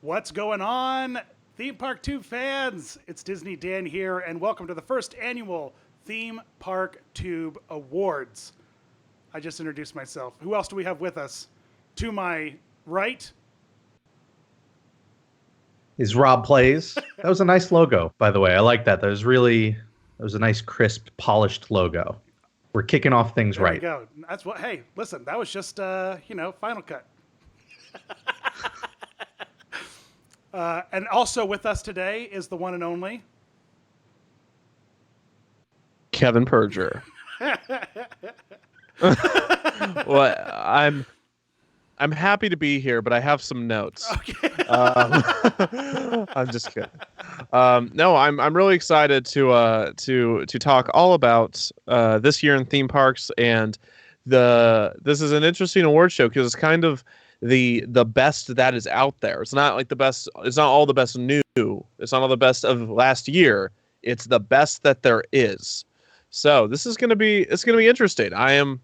What's going on, Theme Park Tube fans? It's Disney Dan here, and welcome to the first annual Theme Park Tube Awards. I just introduced myself. Who else do we have with us? To my right, is Rob Plays. That was a nice logo, by the way. I like that. That was a nice, crisp, polished logo. We're kicking off things there right. you go. That's what. Hey, listen, that was just Final Cut. And also with us today is the one and only Kevin Perger. Well, I'm happy to be here, but I have some notes. Okay. I'm just kidding. No, I'm really excited to talk all about this year in theme parks, and this is an interesting award show because it's kind of the best that is out there. It's not like the best. It's not all the best new. It's not all the best of last year. It's the best that there is. So this is gonna be interesting. I'm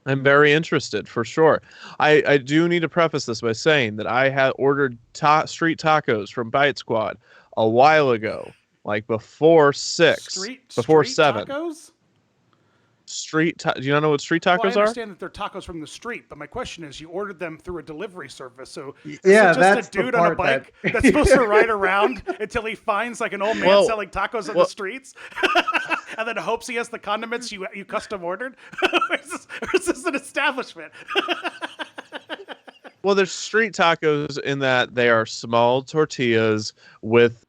very interested for sure. I do need to preface this by saying that I had ordered street tacos from Bite Squad a while ago, like before 6, before street 7. Tacos? Do you not know what street tacos well, I are? understand that they're tacos from the street, but my question is, you ordered them through a delivery service, so Yeah, is it that's just the a dude on a part bike that- that's supposed to ride around until he finds like an old man selling tacos on the streets, and then hopes he has the condiments you custom ordered? or is this an establishment? Well, there's street tacos in that they are small tortillas with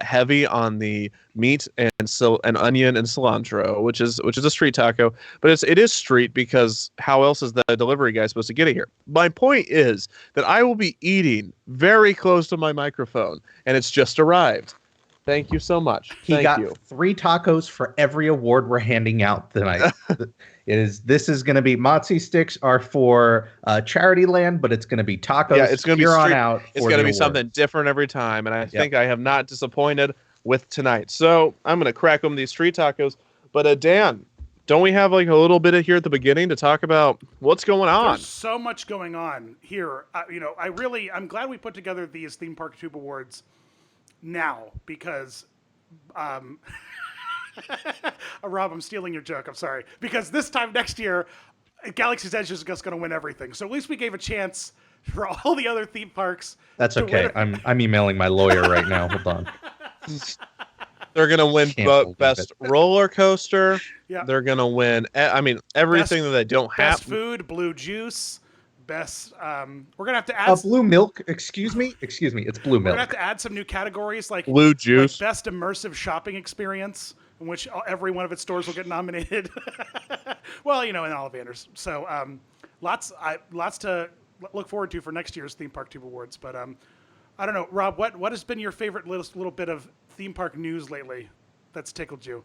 heavy on the meat and onion and cilantro, which is a street taco. But it is street because how else is the delivery guy supposed to get it here? My point is that I will be eating very close to my microphone, and it's just arrived. Thank you so much. He got you. 3 tacos for every award we're handing out tonight. This is going to be Motzi sticks are for Charity Land, but it's going to be tacos. Yeah, it's going to be on out. It's going to be something different every time, and I think I have not disappointed with tonight. So I'm going to crack them these street tacos. But Dan, don't we have like a little bit of here at the beginning to talk about what's going on? There's so much going on here. I'm glad we put together these Theme Park Tube Awards now because Rob, I'm stealing your joke. I'm sorry. Because this time next year, Galaxy's Edge is just going to win everything. So at least we gave a chance for all the other theme parks. That's okay. I'm emailing my lawyer right now. Hold on. They're going to win best roller coaster. Yeah. They're going to win. I mean, everything that they don't have. Best food, blue juice. Best. We're gonna have to add blue milk. Excuse me. It's blue We're milk. gonna have to add some new categories like blue juice, like best immersive shopping experience, in which every one of its stores will get nominated. Well, in Ollivanders. So lots to look forward to for next year's Theme Park Tube Awards. But I don't know, Rob. What has been your favorite little bit of theme park news lately that's tickled you?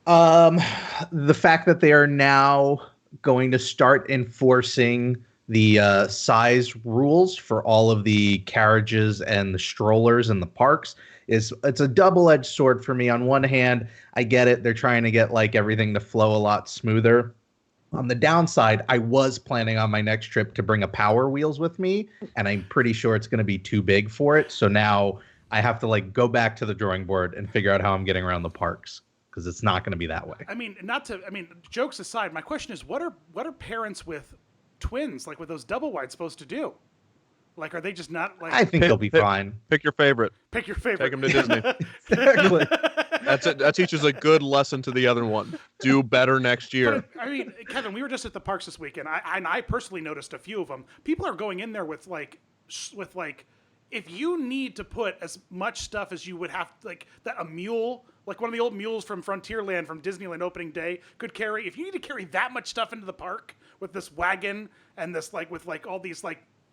The fact that they are now going to start enforcing the size rules for all of the carriages and the strollers in the parks it's a double-edged sword for me. On one hand, I get it. They're trying to get like everything to flow a lot smoother. On the downside, I was planning on my next trip to bring a Power Wheels with me, and I'm pretty sure it's going to be too big for it. So now I have to like go back to the drawing board and figure out how I'm getting around the parks, because it's not going to be that way. Jokes aside, my question is, what are parents with twins, like with those double wides, supposed to do? Like, are they just not like? I think they'll be fine. Pick your favorite. Pick your favorite. Take them to Disney. Exactly. That's it. That teaches a good lesson to the other one. Do better next year. But, Kevin, we were just at the parks this weekend. I personally noticed a few of them. People are going in there with if you need to put as much stuff as you would have, like that a mule, like one of the old mules from Frontierland from Disneyland opening day could carry. If you need to carry that much stuff into the park with this wagon and this with all these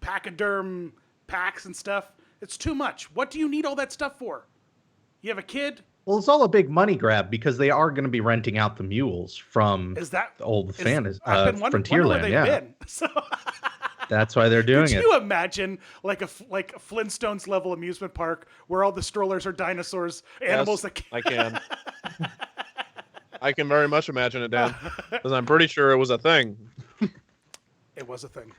pachyderm packs and stuff, it's too much. What do you need all that stuff for? You have a kid? Well, it's all a big money grab because they are going to be renting out the mules from the old Frontierland. Been. So that's why they're doing it. Could you imagine like a Flintstones level amusement park where all the strollers are dinosaurs, animals? Yes, I can. I can very much imagine it, Dan, because I'm pretty sure it was a thing. It was a thing.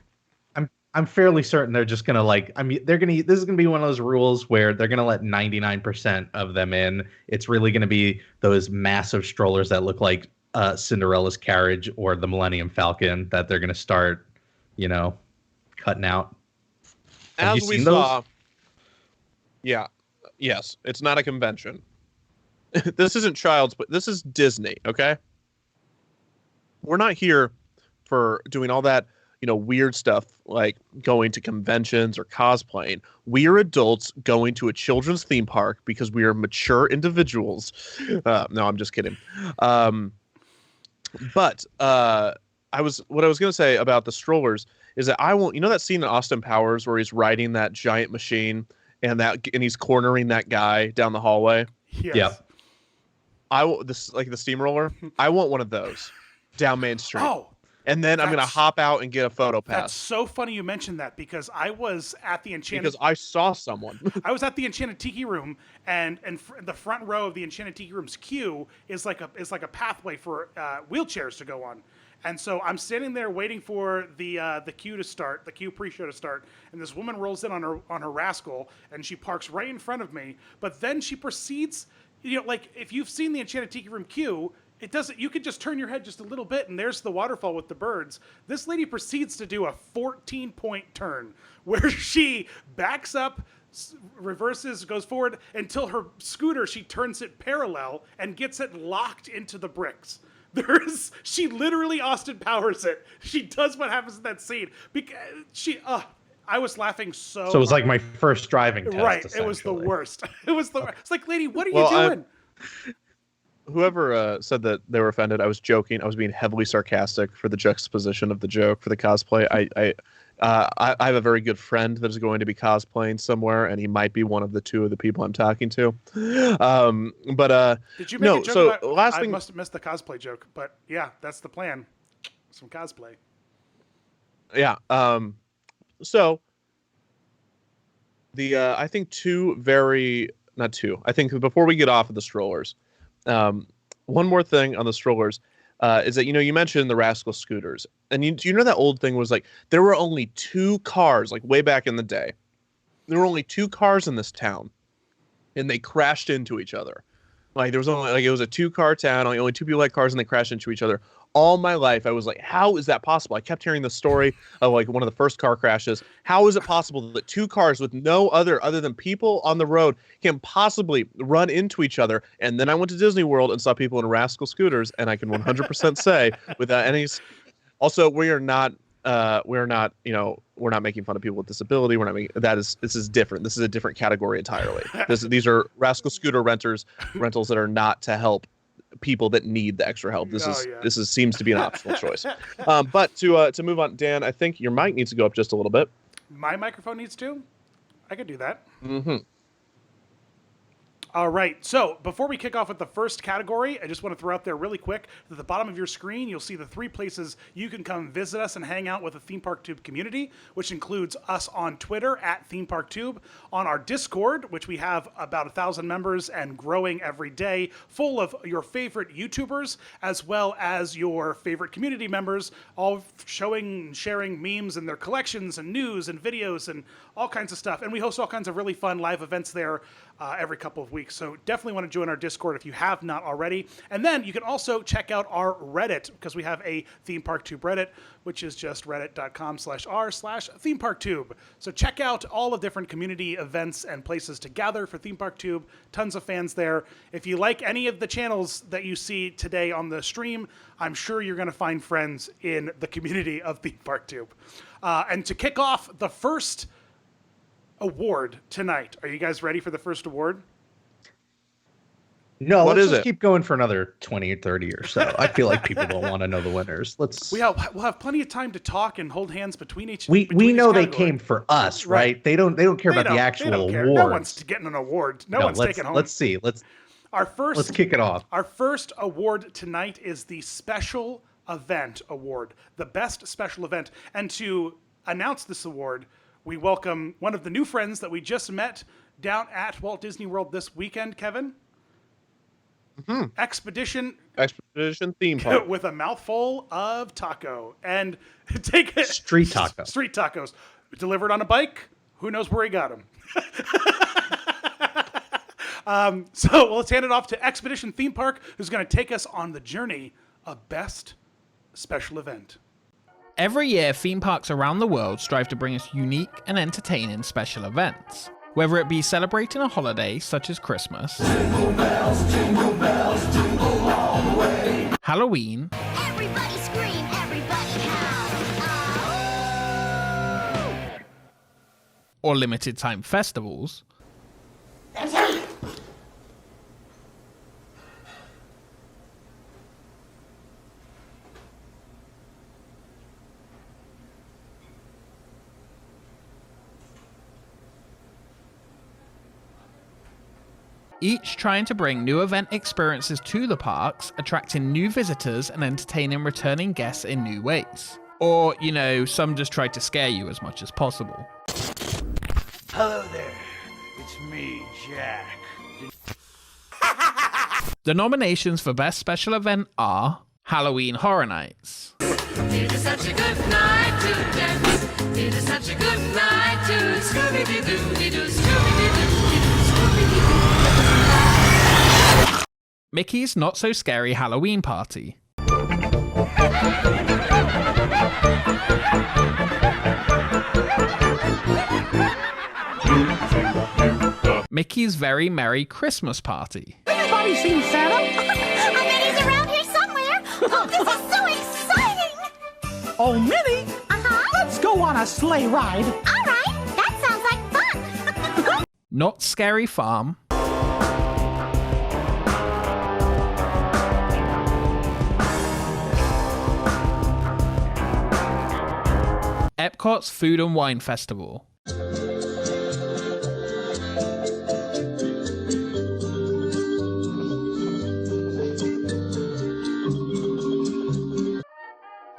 I'm fairly certain they're just gonna like. I mean, they're gonna. This is gonna be one of those rules where they're gonna let 99% of them in. It's really gonna be those massive strollers that look like Cinderella's carriage or the Millennium Falcon that they're gonna start, you know, cutting out. Have you As we seen saw, those? yeah, yes, it's not a convention. This isn't Child's, but this is Disney. Okay, we're not here for doing all that, weird stuff like going to conventions or cosplaying. We are adults going to a children's theme park because we are mature individuals. No, I'm just kidding. But what I was going to say about the strollers is that I won't. You know that scene in Austin Powers where he's riding that giant machine and he's cornering that guy down the hallway. Yes. Yeah. This like the steamroller. I want one of those down Main Street. Oh, And then I'm going to hop out and get a photo that's pass so funny you mentioned that because I was at the Enchanted. because I saw someone. I was at the Enchanted Tiki Room, and the front row of the Enchanted Tiki Room's queue is like a pathway for wheelchairs to go on. And so I'm standing there waiting for the queue to start, the queue pre-show to start, and this woman rolls in on her rascal, and she parks right in front of me. But then she proceeds, like if you've seen the Enchanted Tiki Room queue. It doesn't. You could just turn your head just a little bit, and there's the waterfall with the birds. This lady proceeds to do a 14-point turn where she backs up, reverses, goes forward until her scooter. She turns it parallel and gets it locked into the bricks. She literally Austin Powers it. She does what happens in that scene because I was laughing so. So it was hard. like my first driving test. Right. It was the essentially. worst. It was the. It's like, lady, what are you doing? Whoever said that they were offended, I was joking. I was being heavily sarcastic for the juxtaposition of the joke for the cosplay. I have a very good friend that is going to be cosplaying somewhere, and he might be one of the two of the people I'm talking to. Did you make a joke so about, last I thing, must have missed the cosplay joke, but yeah, that's the plan. Some cosplay. yeah. So I think not two. I think before we get off of the strollers, one more thing on the strollers is that you mentioned the Rascal scooters, and do you know that old thing was like there were only two cars like way back in the day. There were only two cars in this town, and they crashed into each other. Like there was only it was a 2-car town. Only two people had cars, and they crashed into each other. All my life, I was like, how is that possible? I kept hearing the story of like one of the first car crashes. How is it possible that two cars with no other than people on the road can possibly run into each other? And then I went to Disney World and saw people in Rascal scooters, and I can 100% say without any. Also, we're not making fun of people with disability. We're not making this is different. This is a different category entirely. These are Rascal scooter rentals that are not to help people that need the extra help. This seems to be an optional choice. But to move on, Dan, I think your mic needs to go up just a little bit. My microphone needs to? I could do that. Mm-hmm. All right, so before we kick off with the first category, I just want to throw out there really quick that at the bottom of your screen, you'll see the 3 places you can come visit us and hang out with the Theme Park Tube community, which includes us on Twitter at Theme Park Tube, on our Discord, which we have about 1,000 members and growing every day, full of your favorite YouTubers, as well as your favorite community members, all showing and sharing memes and their collections and news and videos and all kinds of stuff. And we host all kinds of really fun live events there every couple of weeks. So definitely want to join our Discord if you have not already. And then you can also check out our Reddit because we have a Theme Park Tube Reddit, which is just reddit.com/r/themeparktube. So check out all of different community events and places to gather for Theme Park Tube. Tons of fans there. If you like any of the channels that you see today on the stream, I'm sure you're going to find friends in the community of Theme Park Tube. And to kick off the first award tonight. Are you guys ready for the first award? No, let's just keep going for another 20 or 30 or so. I feel like people don't want to know the winners. We'll have plenty of time to talk and hold hands between each. We know they category. came for us, right? They don't care about the actual award. No one's getting an award. No one's taking home. Let's see. Let's kick it off. Our first award tonight is the Special Event Award, the best special event. And to announce this award, we welcome one of the new friends that we just met down at Walt Disney World this weekend, Kevin. Mm-hmm. Expedition theme park with a mouthful of taco and take it street tacos. delivered on a bike. Who knows where he got him? So let's hand it off to Expedition Theme Park, who's going to take us on the journey of Best Special Event. Every year, theme parks around the world strive to bring us unique and entertaining special events. Whether it be celebrating a holiday such as Christmas, jingle bells, jingle all the way, Halloween, everybody scream, everybody howl, or limited time festivals, each trying to bring new event experiences to the parks, attracting new visitors and entertaining returning guests in new ways. Or, some just try to scare you as much as possible. Hello there, it's me, Jack. The nominations for Best Special Event are Halloween Horror Nights, It is such a good night to dance. It is such a good night to Scooby-Doo-Doo-Doo, Scooby-Doo-Doo-Doo, Scooby-Doo. Mickey's Not So Scary Halloween Party, Mickey's Very Merry Christmas Party, Anybody seen Santa? I bet he's around here somewhere. Oh, this is so exciting. Oh, Minnie, Uh-huh. let's go on a sleigh ride. All right, that sounds like fun. Not Scary Farm, Epcot's Food and Wine Festival,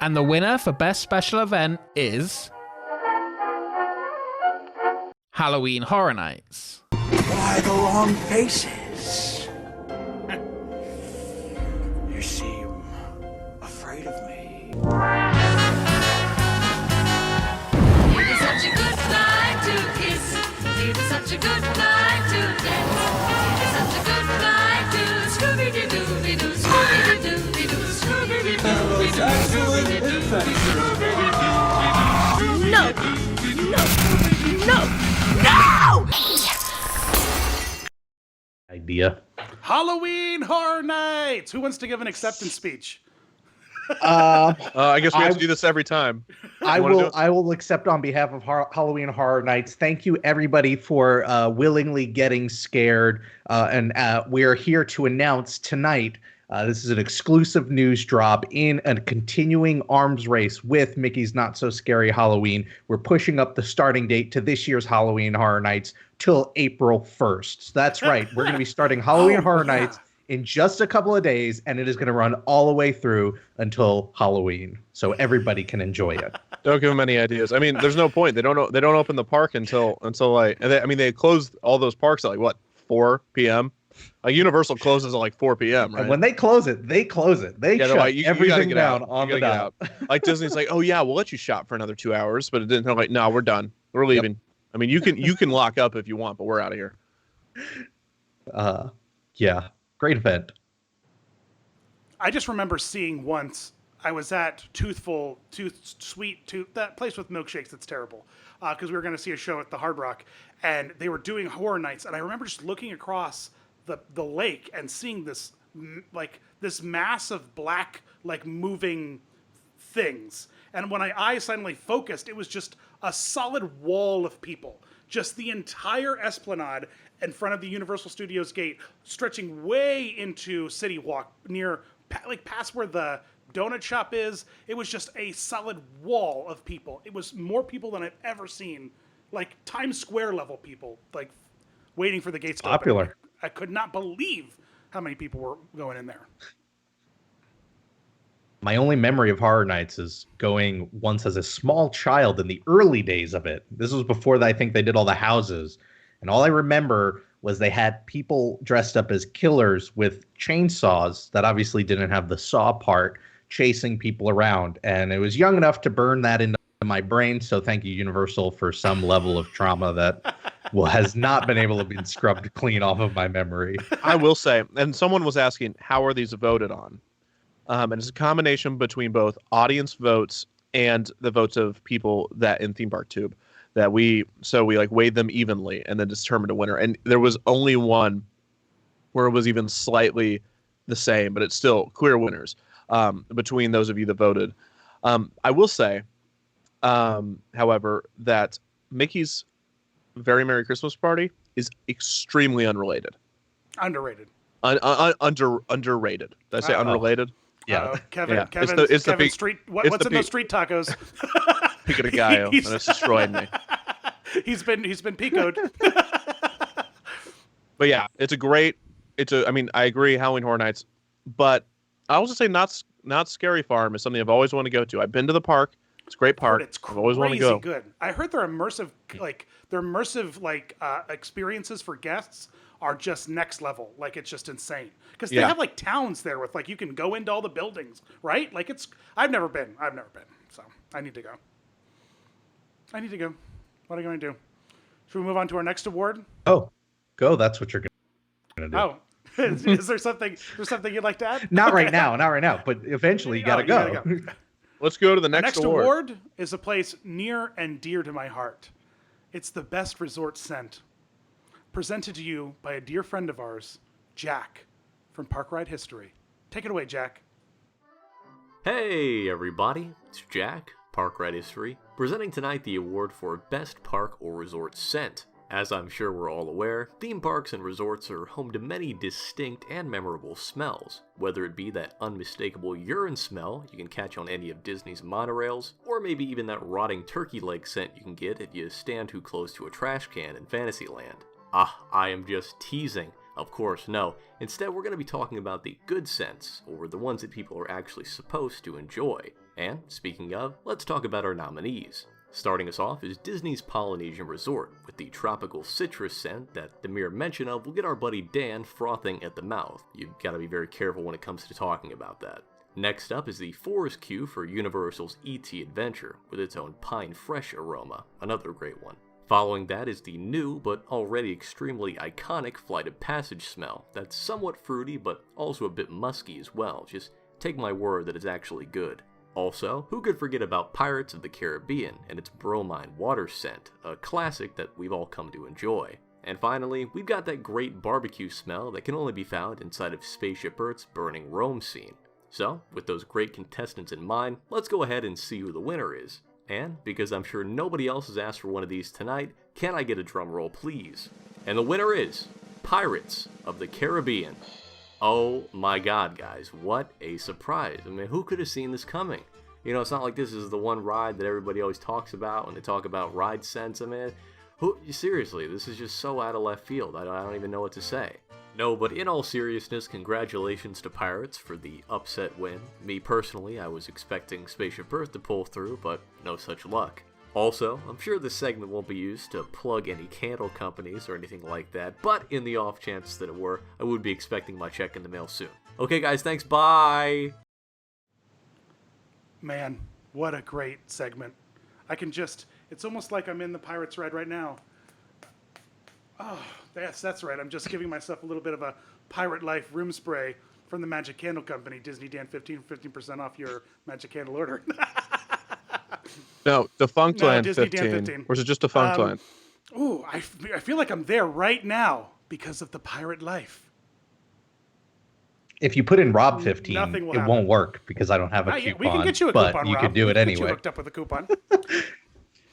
and the winner for Best Special Event is Halloween Horror Nights. Why the long faces? You seem afraid of me. It is such a good night to kiss. It is such a good night to dance. It is such a good night to Scooby-Doo-Doo-Doo, Scooby-Doo-Doo-Doo, Scooby-Doo-Doo-Doo, Scooby-Doo-Doo-Doo. No. Idea. Halloween Horror Nights. Who wants to give an acceptance speech? I guess we have to do this every time. I will accept on behalf of Halloween Horror Nights. Thank you, everybody, for willingly getting scared. And we are here to announce tonight. This is an exclusive news drop in a continuing arms race with Mickey's Not So Scary Halloween. We're pushing up the starting date to this year's Halloween Horror Nights till April 1st. So that's right. We're going to be starting Halloween Horror Nights in just a couple of days, and it is going to run all the way through until Halloween, so everybody can enjoy it. Don't give them any ideas. I mean, there's no point. They don't open the park until like. And they close all those parks at like what 4 p.m. Like Universal closes at like 4 p.m. Right? And when they close it, they close it. They shut like, you gotta everything get down out. on You the gotta dot. get out. Like Disney's like, oh yeah, we'll let you shop for another 2 hours, but it didn't. They're like, no, we're done. We're leaving. I mean, you can lock up if you want, but we're out of here. Yeah, great event. I just remember seeing once I was at Sweet Tooth, that place with milkshakes that's terrible, because we were going to see a show at the Hard Rock, and they were doing horror nights, and I remember just looking across the lake and seeing this this mass of black moving things, and when my eyes suddenly focused, it was just a solid wall of people, just the entire esplanade in front of the Universal Studios gate, stretching way into City Walk near past where the donut shop is. It was just a solid wall of people. It was more people than I've ever seen, like Times Square level people, like waiting for the gates to Popular. open. I could not believe how many people were going in there. My only memory of Horror Nights is going once as a small child in the early days of it. This was before I think they did all the houses. And all I remember was they had people dressed up as killers with chainsaws that obviously didn't have the saw part, chasing people around. And it was young enough to burn that into my brain. So thank you, Universal, for some level of trauma that has not been able to be scrubbed clean off of my memory. I will say, and someone was asking, how are these voted on? And it's a combination between both audience votes and the votes of people that in Theme Park Tube that we like weighed them evenly and then determined a winner. And there was only one where it was even slightly the same, but it's still clear winners between those of you that voted. I will say, however, that Mickey's Very Merry Christmas Party is extremely unrelated. Underrated. Underrated. Did I say unrelated? Yeah. Kevin. Yeah. Kevin. It's the big- street. What's in those street tacos? Pico de Gallo, and it's destroyed me. He's been picoed. But yeah, I mean, I agree, Halloween Horror Nights, but I also say not Scary Farm is something I've always wanted to go to. I've been to the park. It's a great park. It's I've always wanted to go. good. I heard their immersive experiences for guests are just next level. Like, it's just insane because they have like towns there with like you can go into all the buildings, right? Like I've never been, so I need to go. What are you going to do? Should we move on to our next award? Oh, go. That's what you're going to do. Oh, is there something you'd like to add? Not right now, but eventually you got to go. Let's go to the The next next award. award is a place near and dear to my heart. It's the best resort scent. Presented to you by a dear friend of ours, Jack, from Park Ride History. Take it away, Jack. Hey everybody, it's Jack, Park Ride History, presenting tonight the award for Best Park or Resort Scent. As I'm sure we're all aware, theme parks and resorts are home to many distinct and memorable smells, whether it be that unmistakable urine smell you can catch on any of Disney's monorails, or maybe even that rotting turkey leg scent you can get if you stand too close to a trash can in Fantasyland. I am just teasing. Of course, no. Instead, we're going to be talking about the good scents, or the ones that people are actually supposed to enjoy. And, speaking of, let's talk about our nominees. Starting us off is Disney's Polynesian Resort, with the tropical citrus scent that the mere mention of will get our buddy Dan frothing at the mouth. You've got to be very careful when it comes to talking about that. Next up is the Forest Queue for Universal's E.T. Adventure, with its own pine fresh aroma, another great one. Following that is the new, but already extremely iconic Flight of Passage smell that's somewhat fruity, but also a bit musky as well. Just take my word that it's actually good. Also, who could forget about Pirates of the Caribbean and its bromine water scent, a classic that we've all come to enjoy. And finally, we've got that great barbecue smell that can only be found inside of Spaceship Earth's burning Rome scene. So, with those great contestants in mind, let's go ahead and see who the winner is. And, because I'm sure nobody else has asked for one of these tonight, can I get a drum roll, please? And the winner is Pirates of the Caribbean. Oh my god, guys, what a surprise. I mean, who could have seen this coming? You know, it's not like this is the one ride that everybody always talks about when they talk about ride scents. I mean, seriously, this is just so out of left field. I don't even know what to say. No, but in all seriousness, congratulations to Pirates for the upset win. Me personally, I was expecting Spaceship Earth to pull through, but no such luck. Also, I'm sure this segment won't be used to plug any candle companies or anything like that, but in the off chance that it were, I would be expecting my check in the mail soon. Okay guys, thanks, bye! Man, what a great segment. It's almost like I'm in the Pirates ride right now. Oh, that's right. I'm just giving myself a little bit of a Pirate Life room spray from the Magic Candle Company. Disney Dan 15% off your Magic Candle order. No, Defunctland Disney 15. Dan 15. Or is it just Defunctland? Ooh, I feel like I'm there right now because of the Pirate Life. If you put in Rob 15, Nothing will it happen. won't work because I don't have a coupon. We can get you a but coupon, you Rob. could do We it can get you anyway. hooked up with a coupon.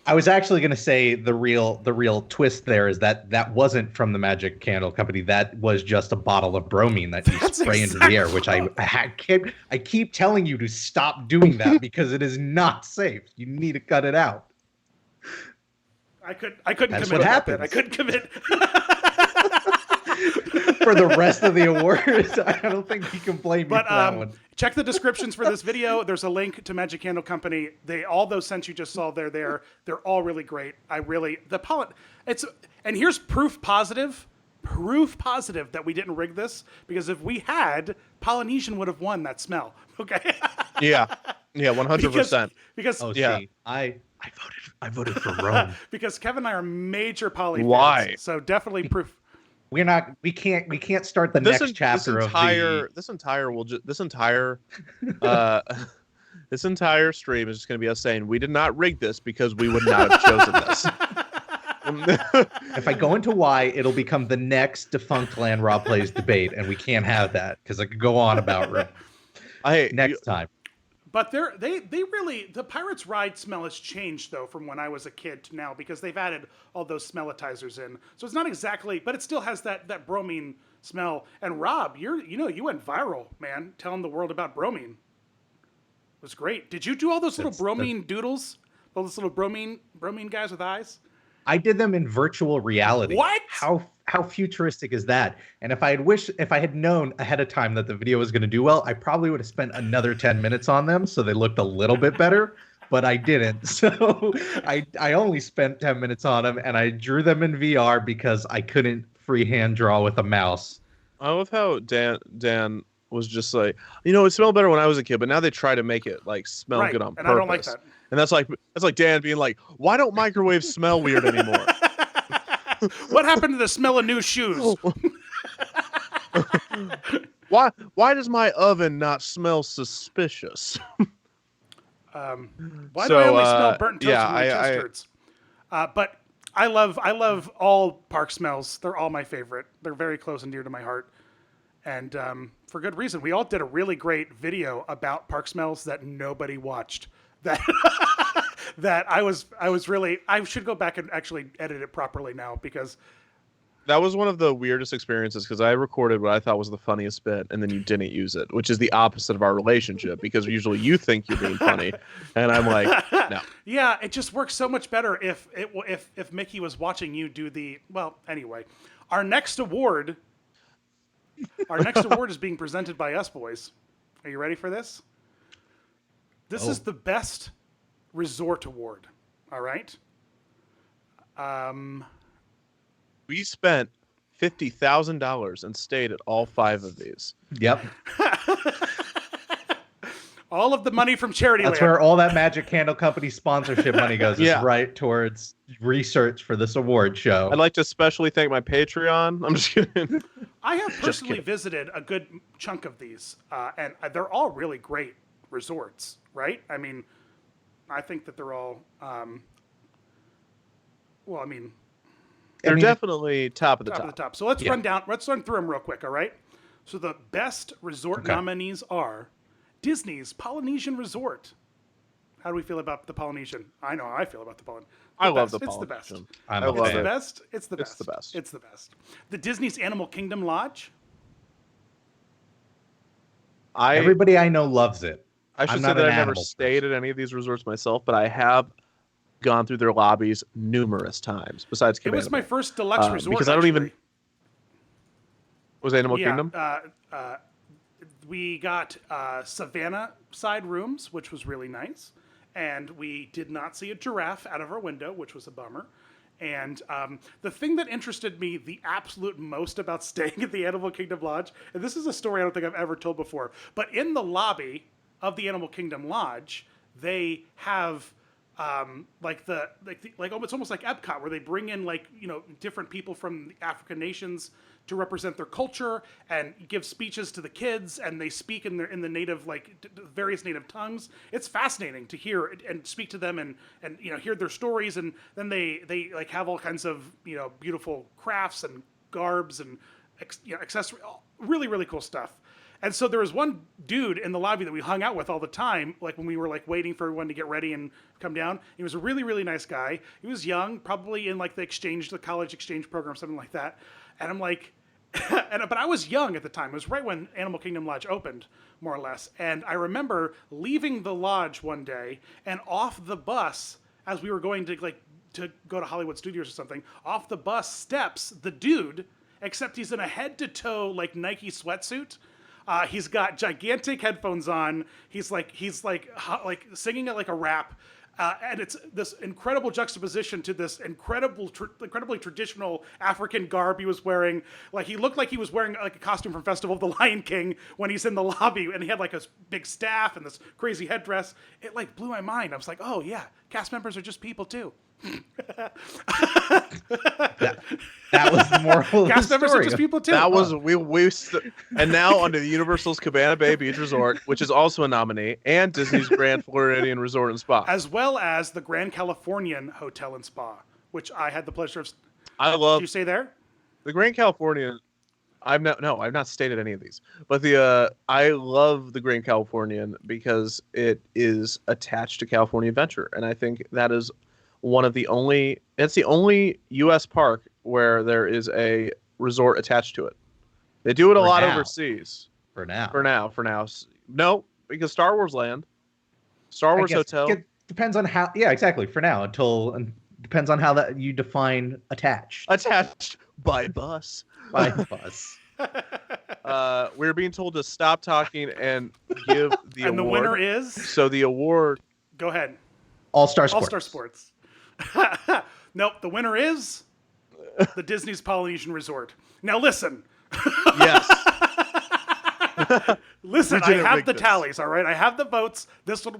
I was actually going to say the real twist there is that wasn't from the Magic Candle Company. That was just a bottle of bromine that you spray into the air, which I keep telling you to stop doing that because it is not safe. You need to cut it out. I couldn't That's commit what to that happens. bit. I couldn't commit. For the rest of the awards, I don't think you can blame me But for that one. check the descriptions for this video. There's a link to Magic Candle Company. All those scents you just saw, they're there. They're all really great. And here's proof positive that we didn't rig this, because if we had, Polynesian would have won that smell. Okay. Yeah, 100%. Because Oh, yeah. see, I I voted for Rome. Because Kevin and I are major Poly Why? fans, so definitely proof. We can't start the next chapter of the this entire stream is just going to be us saying we did not rig this because we would not have chosen this. If I go into why, it'll become the next Defunctland Rob Plays debate, and we can't have that because I could go on about Rome next time. But they really, the Pirates Ride smell has changed though from when I was a kid to now, because they've added all those smellitizers in. So it's not exactly, but it still has that bromine smell. And Rob, you went viral, man, telling the world about bromine. It was great. Did you do all those little bromine doodles? All those little bromine guys with eyes? I did them in virtual reality. What? How futuristic is that? And if I had known ahead of time that the video was going to do well, I probably would have spent another 10 minutes on them so they looked a little bit better, but I didn't. So I only spent 10 minutes on them, and I drew them in VR because I couldn't freehand draw with a mouse. I love how Dan was just like, it smelled better when I was a kid, but now they try to make it like smell good on purpose. And I don't like that. And that's like Dan being like, why don't microwaves smell weird anymore? What happened to the smell of new shoes? Why does my oven not smell suspicious? Why do I only smell burnt toast when my chest hurts? But I love all park smells. They're all my favorite. They're very close and dear to my heart. And for good reason. We all did a really great video about park smells that nobody watched. That I should go back and actually edit it properly now, because that was one of the weirdest experiences, because I recorded what I thought was the funniest bit and then you didn't use it, which is the opposite of our relationship, because usually you think you're being funny and I'm like, no. Yeah, it just works so much better if Mickey was watching you do anyway. Our next award is being presented by us boys. Are you ready for this? This is the best resort award. All right. We spent $50,000 and stayed at all 5 of these. Yep. All of the money from charity. That's where all that Magic Candle Company sponsorship money goes. Yeah. Is right towards research for this award show. I'd like to especially thank my Patreon. I'm just kidding. I have personally visited a good chunk of these, and they're all really great resorts, right? I mean, I think that they're all, they're definitely top of the top. So let's run through them real quick, all right? So the best resort nominees are Disney's Polynesian Resort. How do we feel about the Polynesian? I know how I feel about the Polynesian. I love the Polynesian. Polynesian. It's the best. I love it. It's the best. It's the best. It's the best. The Disney's Animal Kingdom Lodge. Everybody I know loves it. I should say that I've never stayed at any of these resorts myself, but I have gone through their lobbies numerous times. Besides, it was my first deluxe resort because I don't even. Was Animal Kingdom? We got Savannah side rooms, which was really nice, and we did not see a giraffe out of our window, which was a bummer. And the thing that interested me the absolute most about staying at the Animal Kingdom Lodge, and this is a story I don't think I've ever told before, but in the lobby of the Animal Kingdom Lodge, they have it's almost like Epcot, where they bring in different people from the African nations to represent their culture and give speeches to the kids, and they speak in the native various native tongues. It's fascinating to hear and speak to them and hear their stories, and then they have all kinds of beautiful crafts and garbs and accessories, really really cool stuff. And so there was one dude in the lobby that we hung out with all the time, when we were waiting for everyone to get ready and come down. He was a really, really nice guy. He was young, probably in the college exchange program, something like that. And I'm like, but I was young at the time. It was right when Animal Kingdom Lodge opened, more or less. And I remember leaving the lodge one day, and off the bus, as we were going to go to Hollywood Studios or something, off the bus steps the dude, except he's in a head-to-toe Nike sweatsuit. He's got gigantic headphones on. He's singing it like a rap. And it's this incredible juxtaposition to this incredibly traditional African garb he was wearing. Like he looked like he was wearing like a costume from Festival of the Lion King when he's in the lobby, and he had like a big staff and this crazy headdress. It like blew my mind. I was like, oh yeah, cast members are just people too. That was the moral of Cast the members are story. just people too. That was and now under the Universal's Cabana Bay Beach Resort, which is also a nominee, and Disney's Grand Floridian Resort and Spa. As well as the Grand Californian Hotel and Spa, which I had the pleasure of. I love Did you stay there? the Grand Californian. I've not stated any of these, but I love the Grand Californian because it is attached to California Adventure, and I think that is it's the only U.S. park where there is a resort attached to it. They do it a lot overseas. For now. No, because Star Wars Land, Star Wars Hotel. It depends on how. Yeah, exactly. For now, depends on how that you define attached. Attached by bus. By bus. We're being told to stop talking and give the award. And the winner is. So the award. Go ahead. All-Star Sports. All-Star Sports. Nope, the winner is the Disney's Polynesian Resort. Now listen. Yes. Listen, We I didn't have make the this. tallies, all right? I have the votes. This will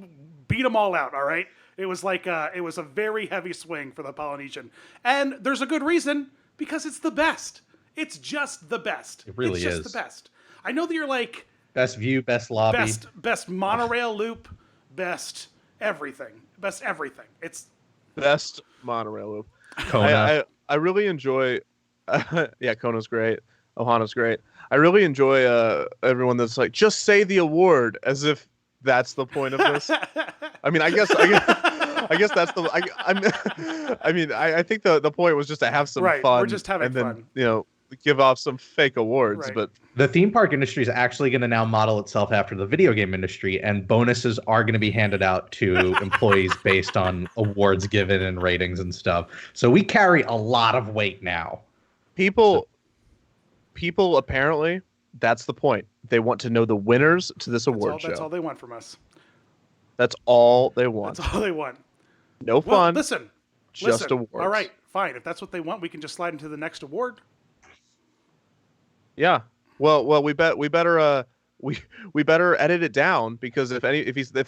beat them all out, all right? It was like it was a very heavy swing for the Polynesian. And there's a good reason, because it's the best. It's just the best. It really it's just is. the best. I know that you're like Best view, best lobby. best monorail loop, best everything. Best everything. It's Best monorail loop. Kona. I really enjoy. Yeah, Kona's great. Ohana's great. I really enjoy everyone that's like, just say the award, as if that's the point of this. I mean, I guess that's the. I think the point was just to have some Right, fun. we're just having and then, fun. Give off some fake awards, Right. but The theme park industry is actually going to now model itself after the video game industry, and bonuses are going to be handed out to employees based on awards given and ratings and stuff. So we carry a lot of weight now. people apparently, that's the point. They want to know the winners to this award show. that's all they want from us. That's all they want. That's all they want. No Well, fun. listen. Just awards. All right, fine. If that's what they want, we can just slide into the next award. Yeah. Well, we better edit it down, because if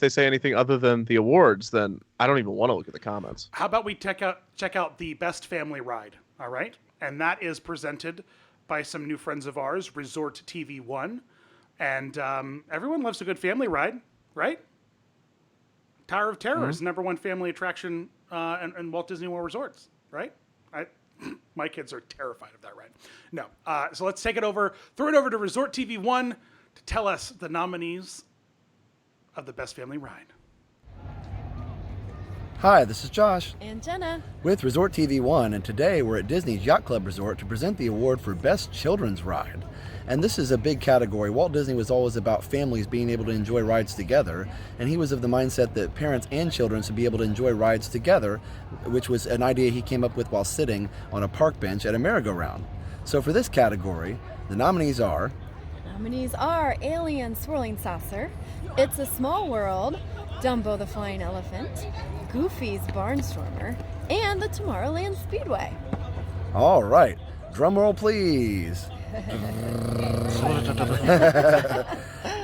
they say anything other than the awards, then I don't even want to look at the comments. How about we check out the best family ride? All right, and that is presented by some new friends of ours, Resort TV 1, and everyone loves a good family ride, right? Tower of Terror is the #1 family attraction in Walt Disney World Resorts, right? My kids are terrified of that ride. No. So let's take it over, throw it over to Resort TV 1 to tell us the nominees of the best family ride. Hi, this is Josh And Jenna. with Resort TV 1, and today we're at Disney's Yacht Club Resort to present the award for Best Children's Ride. And this is a big category. Walt Disney was always about families being able to enjoy rides together, and he was of the mindset that parents and children should be able to enjoy rides together, which was an idea he came up with while sitting on a park bench at a merry-go-round. So for this category, the nominees are Nominees are Alien Swirling Saucer, It's a Small World, Dumbo the Flying Elephant, Goofy's Barnstormer, and the Tomorrowland Speedway. all right. Drum roll, please.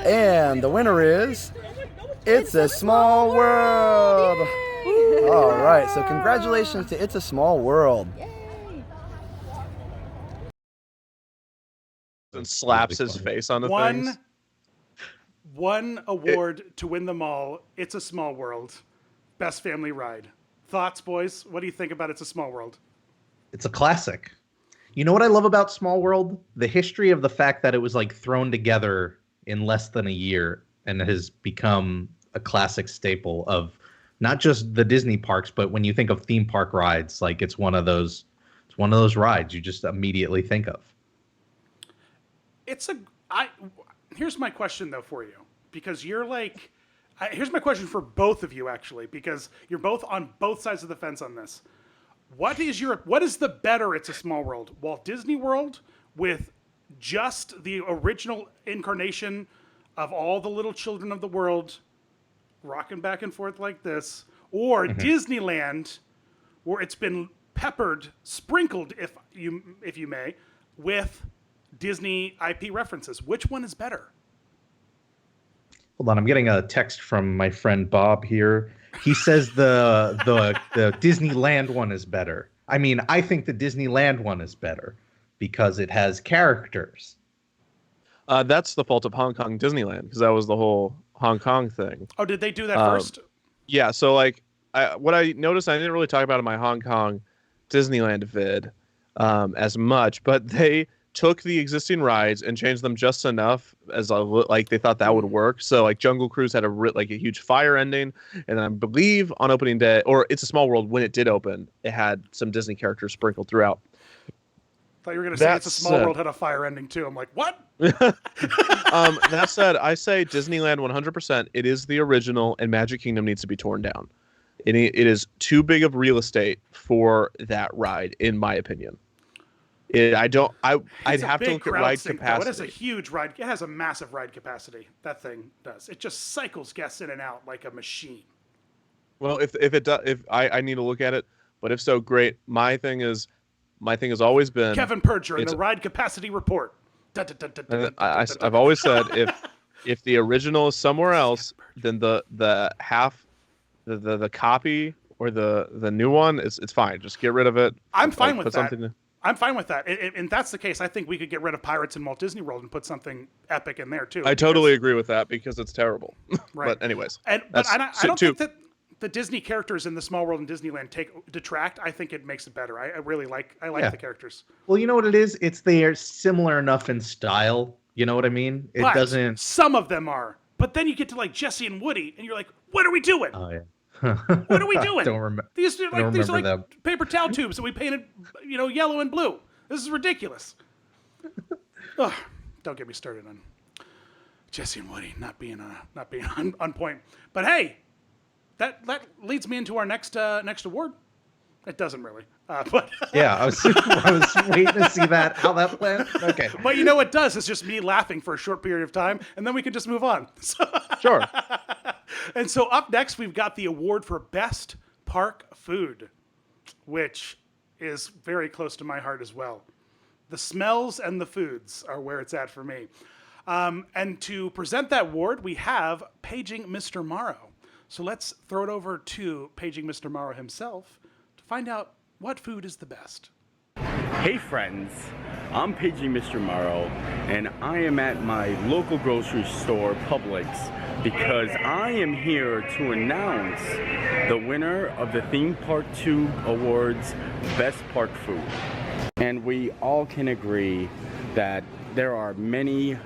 And the winner is It's a Small World. All right, so congratulations to It's a Small World. Yay! And slaps his face on the things. One award to win them all. It's a Small World. Best family ride. Thoughts, boys? What do you think about It's a Small World? It's a classic. You know what I love about Small World? The history of the fact that it was like thrown together in less than a year and has become a classic staple of not just the Disney parks, but when you think of theme park rides, like it's one of those rides you just immediately think of. Here's my question though for you, because you're like, here's my question for both of you actually, because you're both on both sides of the fence on this. What is the better It's a Small World? Walt Disney World with just the original incarnation of all the little children of the world rocking back and forth like this, or Mhm. Disneyland, where it's been peppered, sprinkled, if you may, with Disney IP references. Which one is better? Hold on, I'm getting a text from my friend Bob here. He says the Disneyland one is better. I mean, I think the Disneyland one is better because it has characters. That's the fault of Hong Kong Disneyland, because that was the whole Hong Kong thing. Oh, did they do that first? Yeah, so like what I noticed, I didn't really talk about in my Hong Kong Disneyland vid as much, but they took the existing rides and changed them just enough as like they thought that would work. So like Jungle Cruise had a huge fire ending, and I believe on opening day, or It's a Small World, when it did open, it had some Disney characters sprinkled throughout. Thought you were going to say It's a Small World had a fire ending too. I'm like, what? That said, I say Disneyland 100%. It is the original, and Magic Kingdom needs to be torn down. It is too big of real estate for that ride, in my opinion. I'd have to look at ride capacity. It has a huge ride. It has a massive ride capacity. That thing does. It just cycles guests in and out like a machine. Well, if it does, if I need to look at it, but if so, great. My thing has always been Kevin Perger in the ride capacity report. I've always said if the original is somewhere else, then the copy or the new one, it's fine. Just get rid of it. I'm fine with that. I'm fine with that. And that's the case, I think we could get rid of Pirates in Walt Disney World and put something epic in there too. I totally agree with that because it's terrible. Right. But anyways, I don't think that the Disney characters in the Small World and Disneyland detract. I think it makes it better. I really like the characters. Well, you know what it is? They're similar enough in style. You know what I mean? It doesn't. Some of them are, but then you get to like Jesse and Woody, and you're like, what are we doing? Oh yeah. What are we doing? Don't remember. These are like them. paper towel tubes that we painted, yellow and blue. This is ridiculous. Oh, don't get me started on Jesse and Woody not being on point. But hey, that leads me into our next award. It doesn't really, but yeah, I was waiting to see how that went. Okay, but you know what does? It's just me laughing for a short period of time, and then we can just move on. Sure. And so up next, we've got the award for Best Park Food, which is very close to my heart as well. The smells and the foods are where it's at for me. And to present that award, we have Paging Mr. Morrow. So let's throw it over to Paging Mr. Morrow himself to find out what food is the best. Hey friends, I'm Paging Mr. Morrow, and I am at my local grocery store, Publix, because I am here to announce the winner of the Theme Park 2 Awards Best Park Food. And we all can agree that there are many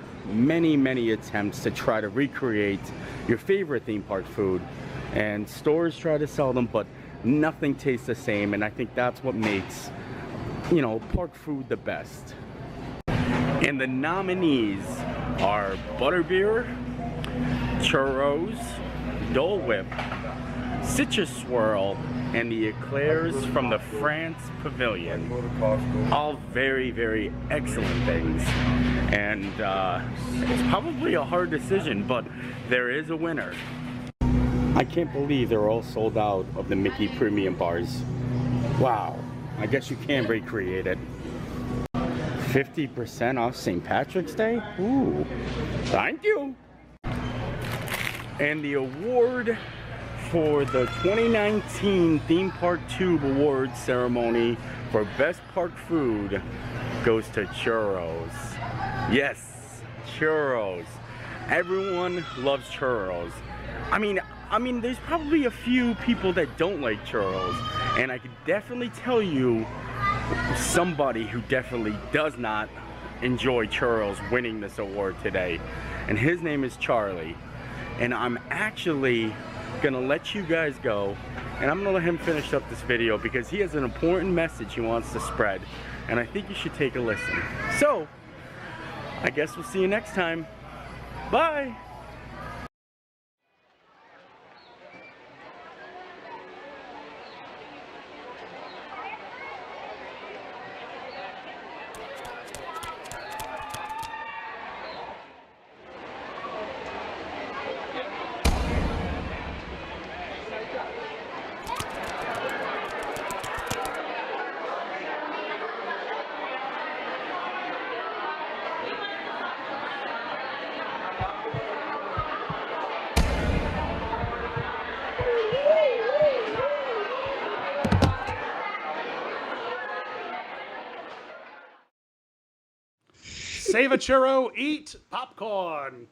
attempts to try to recreate your favorite theme park food, and stores try to sell them, but nothing tastes the same, and I think that's what makes park food the best. And the nominees are Butterbeer, Churros, Dole Whip, Citrus Swirl, and the Eclairs from the France Pavilion. All very excellent things. And it's probably a hard decision, but there is a winner. I can't believe they're all sold out of the Mickey Premium Bars. Wow. I guess you can recreate it. 50% off St. Patrick's Day? Ooh, thank you. And the award for the 2019 Theme Park Tube Awards ceremony for Best Park Food goes to churros. Yes, churros. Everyone loves churros. I mean, there's probably a few people that don't like churros, and I could definitely tell you somebody who definitely does not enjoy churros winning this award today, and his name is Charlie. And I'm actually gonna let you guys go, and I'm gonna let him finish up this video because he has an important message he wants to spread, and I think you should take a listen. So, I guess we'll see you next time. Bye! Save a churro, eat popcorn.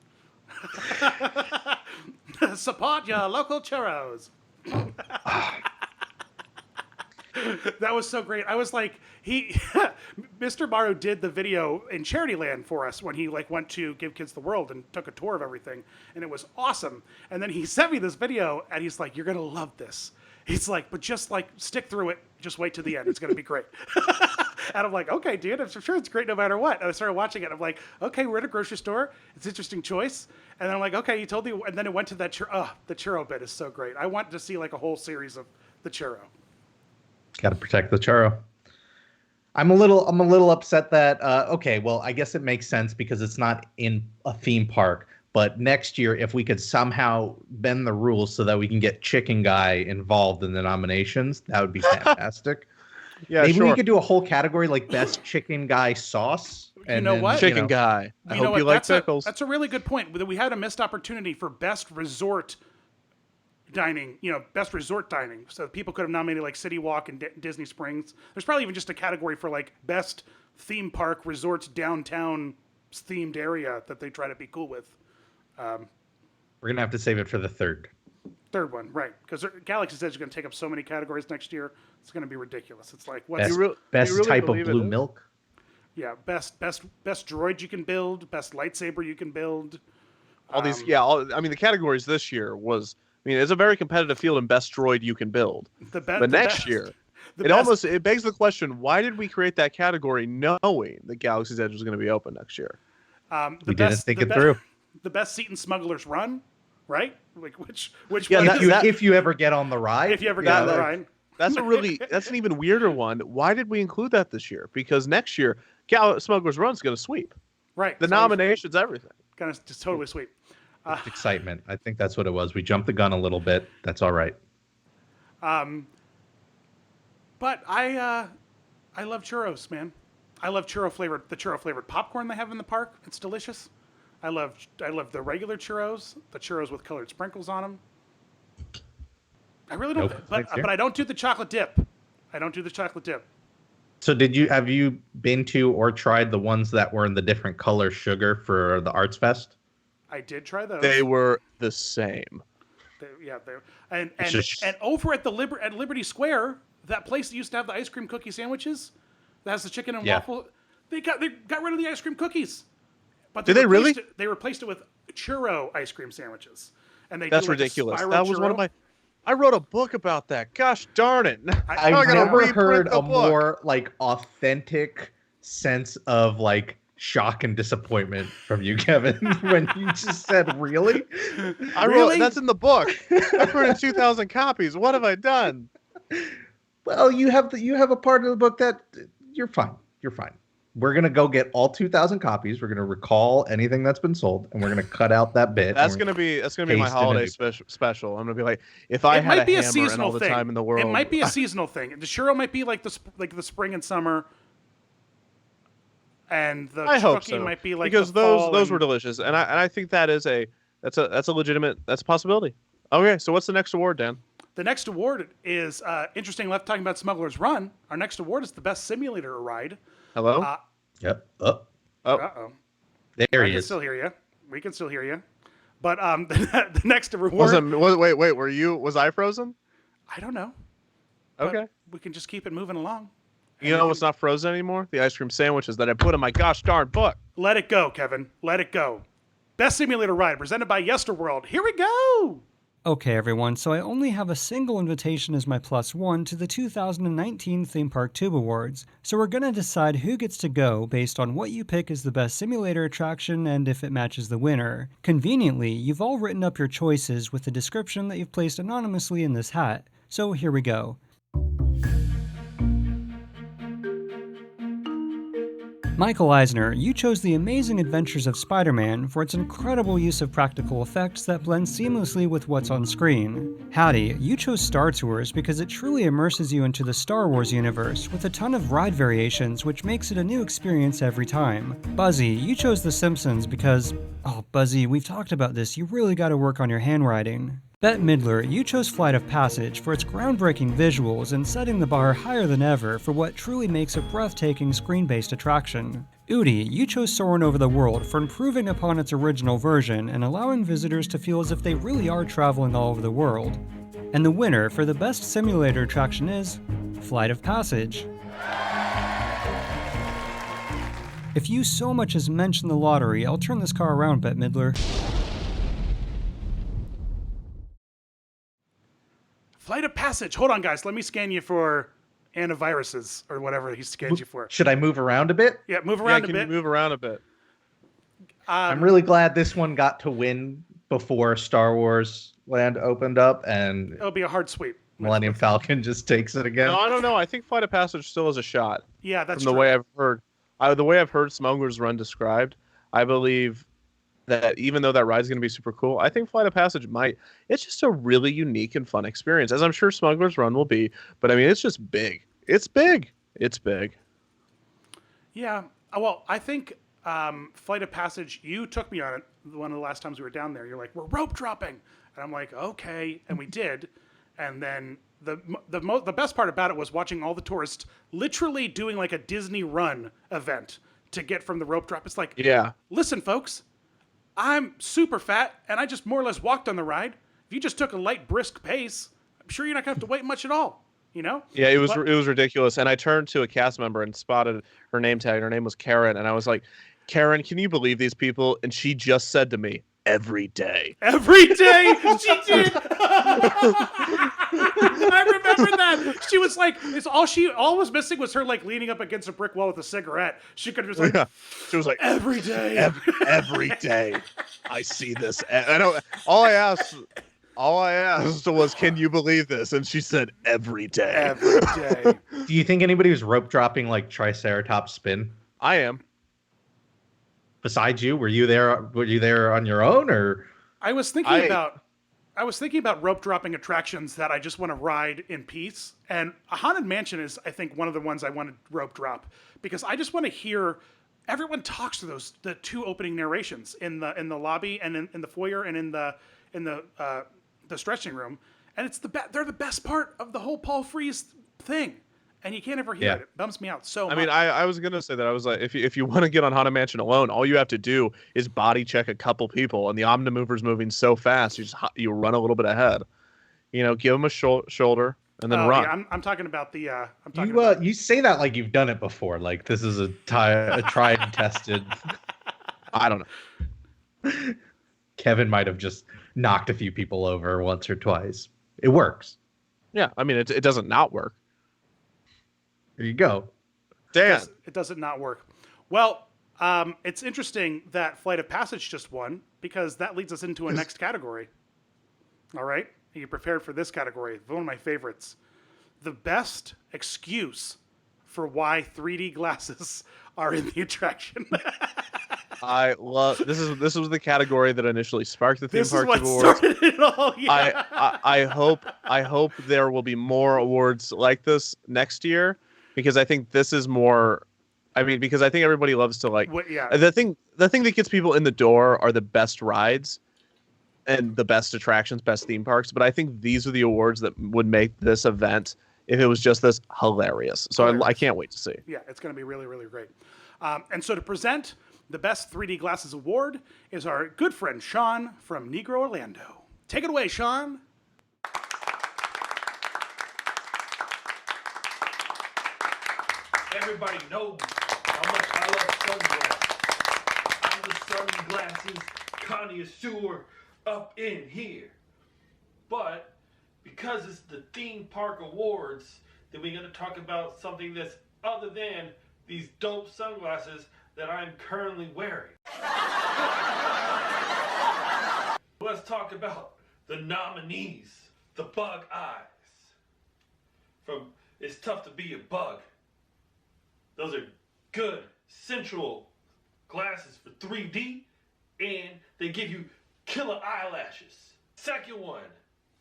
Support your local churros. That was so great. I was like, Mr. Morrow did the video in Charityland for us when he like went to Give Kids the World and took a tour of everything, and it was awesome. And then he sent me this video, and he's like, "You're gonna love this." He's like, "But just like stick through it. Just wait to the end. It's gonna be great." And I'm like, "Okay, dude. I'm sure it's great no matter what." And I started watching it. I'm like, "Okay, we're at a grocery store. It's an interesting choice." And then I'm like, "Okay, you told me." And then it went to that churro. The churro bit is so great. I want to see like a whole series of the churro. Got to protect the churro. I'm a little upset that okay, well, I guess it makes sense because it's not in a theme park. But next year, if we could somehow bend the rules so that we can get Chicken Guy involved in the nominations, that would be fantastic. Yeah, maybe sure. we could do a whole category like Best Chicken Guy Sauce. You know what? Chicken Guy. I hope you like pickles. That's a really good point. We had a missed opportunity for Best Resort Dining, Best Resort Dining. So people could have nominated like City Walk and Disney Springs. There's probably even just a category for like Best Theme Park Resorts Downtown themed area that they try to be cool with. We're going to have to save it for the third one, right? Because Galaxy's Edge is going to take up so many categories next year. It's going to be ridiculous. It's like best type of blue milk. Yeah, best droid you can build, best lightsaber you can build. All these, the categories this year was, it's a very competitive field in best droid you can build. But next year, it begs the question: why did we create that category knowing that Galaxy's Edge was going to be open next year? We didn't think it through. The best seat in Smuggler's Run, right? Like which if you ever get on the ride. If you ever get on the ride. That's an even weirder one. Why did we include that this year? Because next year, Smuggler's Run is going to sweep. Right. The nominations, everything. Going to just totally sweep. Excitement. I think that's what it was. We jumped the gun a little bit. That's all right. But I love churros, man. I love the churro flavored popcorn they have in the park. It's delicious. I love the regular churros, the churros with colored sprinkles on them. I really don't, but I don't do the chocolate dip. So have you been to or tried the ones that were in the different color sugar for the Arts Fest? I did try those. They were the same. And over at Liberty Square, that place that used to have the ice cream cookie sandwiches, that has the chicken and waffle, they got rid of the ice cream cookies. But Did they really? They replaced it with churro ice cream sandwiches, and that's ridiculous. That was one of my. I wrote a book about that. Gosh darn it! I've never heard a more like authentic sense of like shock and disappointment from you, Kevin, when you just said, "Really?" I wrote that's in the book. I printed 2,000 copies. What have I done? Well, you have a part of the book that you're fine. You're fine. We're gonna go get all 2,000 copies. We're gonna recall anything that's been sold, and we're gonna cut out that bit. That's gonna be my holiday special. I'm gonna be like, if I had a hammer and all the time in the world, it might be a seasonal thing. The churro might be like the spring and summer, and the cookie might be like because those were delicious, and I think that's a legitimate possibility. Okay, so what's the next award, Dan? The next award is interesting. Left talking about Smuggler's Run. Our next award is the best simulator ride. Hello? Yep. Uh-oh. There he is. We can still hear you. But the next reward... Wait, was I frozen? I don't know. Okay. But we can just keep it moving along. You know what's not frozen anymore? The ice cream sandwiches that I put in my gosh darn book. Let it go, Kevin. Let it go. Best simulator ride presented by Yesterworld. Here we go! Okay, everyone, so I only have a single invitation as my +1 to the 2019 Theme Park Tube Awards, so we're going to decide who gets to go based on what you pick as the best simulator attraction and if it matches the winner. Conveniently, you've all written up your choices with the description that you've placed anonymously in this hat, so here we go. Michael Eisner, you chose The Amazing Adventures of Spider-Man for its incredible use of practical effects that blend seamlessly with what's on screen. Howdy, you chose Star Tours because it truly immerses you into the Star Wars universe with a ton of ride variations which makes it a new experience every time. Buzzy, you chose The Simpsons because... Oh, Buzzy, we've talked about this, you really gotta work on your handwriting. Bette Midler, you chose Flight of Passage for its groundbreaking visuals and setting the bar higher than ever for what truly makes a breathtaking screen-based attraction. Udi, you chose Soarin' Over the World for improving upon its original version and allowing visitors to feel as if they really are traveling all over the world. And the winner for the best simulator attraction is Flight of Passage. If you so much as mention the lottery, I'll turn this car around, Bette Midler. Flight of Passage. Hold on, guys. Let me scan you for antiviruses or whatever he scans you for. Should I move around a bit? Yeah, move around a can bit. you move around a bit? I'm really glad this one got to win before Star Wars Land opened up, and It'll be a hard sweep. Millennium Falcon just takes it again. No, I don't know. I think Flight of Passage still has a shot. Yeah, that's from the true. way I've heard. The way I've heard Smuggler's Run described, I believe that even though that ride's going to be super cool, I think Flight of Passage might. It's just a really unique and fun experience, as I'm sure Smuggler's Run will be. But I mean, it's just big. It's big. It's big. Yeah. Well, I think Flight of Passage, you took me on it one of the last times we were down there. You're like, we're rope dropping. And I'm like, okay. And we did. And then the best part about it was watching all the tourists literally doing like a Disney Run event to get from the rope drop. It's like, Yeah. listen, folks, I'm super fat, and I just more or less walked on the ride. If you just took a light, brisk pace, I'm sure you're not going to have to wait much at all, you know? Yeah, it was ridiculous. And I turned to a cast member and spotted her name tag. Her name was Karen. And I was like, Karen, can you believe these people? And she just said to me, every day. Every day she did. I remember that. She was like, all was missing was her like leaning up against a brick wall with a cigarette. She could have just like, She was like, every day. Every day. I see this. And I don't, all I asked was, can you believe this? And she said, every day. Every day. Do you think anybody was rope dropping like Triceratops spin? I am. Besides you, were you there on your own, or? I was thinking about rope dropping attractions that I just want to ride in peace. And a Haunted Mansion is, I think, one of the ones I want to rope drop because I just want to hear everyone talks to the two opening narrations in the lobby and in the foyer and in the stretching room. And it's they're the best part of the whole Paul Frees thing. And you can't ever hear it. It bums me out so much. I mean, I was going to say that. I was like, if you want to get on Haunted Mansion alone, all you have to do is body check a couple people, and the Omnimover's moving so fast, you run a little bit ahead. You know, give them a shoulder, and then run. Yeah, I'm talking about the... You say that like you've done it before. Like this is a tried and tested... I don't know. Kevin might have just knocked a few people over once or twice. It works. Yeah, I mean, it doesn't not work. There you go. Dan. It doesn't not work. Well, it's interesting that Flight of Passage just won because that leads us into a next category. All right? Are you prepared for this category? One of my favorites. The best excuse for why 3D glasses are in the attraction. I love this was the category that initially sparked the theme park awards. Started it all. Yeah. I hope there will be more awards like this next year. Because I think this is more, because I think everybody loves to the thing that gets people in the door are the best rides and the best attractions, best theme parks. But I think these are the awards that would make this event, if it was just this, hilarious. So I can't wait to see. Yeah, it's going to be really, really great. And so to present the best 3D glasses award is our good friend Sean from Negro Orlando. Take it away, Sean. Everybody knows how much I love sunglasses. I'm the sunglasses connoisseur up in here. But because it's the theme park awards, then we're going to talk about something that's other than these dope sunglasses that I'm currently wearing. Let's talk about the nominees. The bug eyes. From It's Tough to Be a Bug. Those are good, sensual glasses for 3D, and they give you killer eyelashes. Second one,